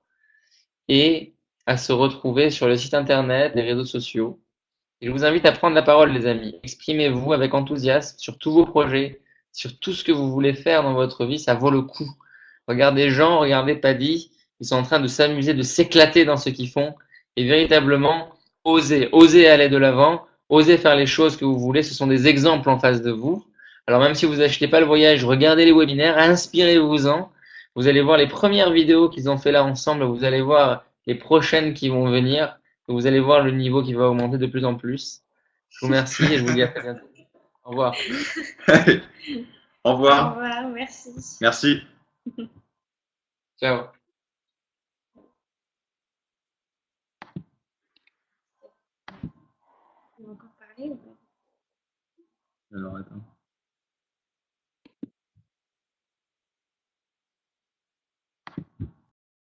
et à se retrouver sur le site internet, les réseaux sociaux. Et je vous invite à prendre la parole, les amis. Exprimez-vous avec enthousiasme sur tous vos projets, sur tout ce que vous voulez faire dans votre vie, ça vaut le coup. Regardez Jean, regardez Paddy, ils sont en train de s'amuser, de s'éclater dans ce qu'ils font, et véritablement oser aller de l'avant, oser faire les choses que vous voulez. Ce sont des exemples en face de vous. Alors même si vous achetez pas le voyage, regardez les webinaires, inspirez-vous-en. Vous allez voir les premières vidéos qu'ils ont fait là ensemble, vous allez voir les prochaines qui vont venir. Vous allez voir le niveau qui va augmenter de plus en plus. Je vous remercie et je vous dis à très bientôt. Au revoir. Au Au revoir. revoir, merci. Merci. Ciao. On va encore parler ou pas? Alors, attends.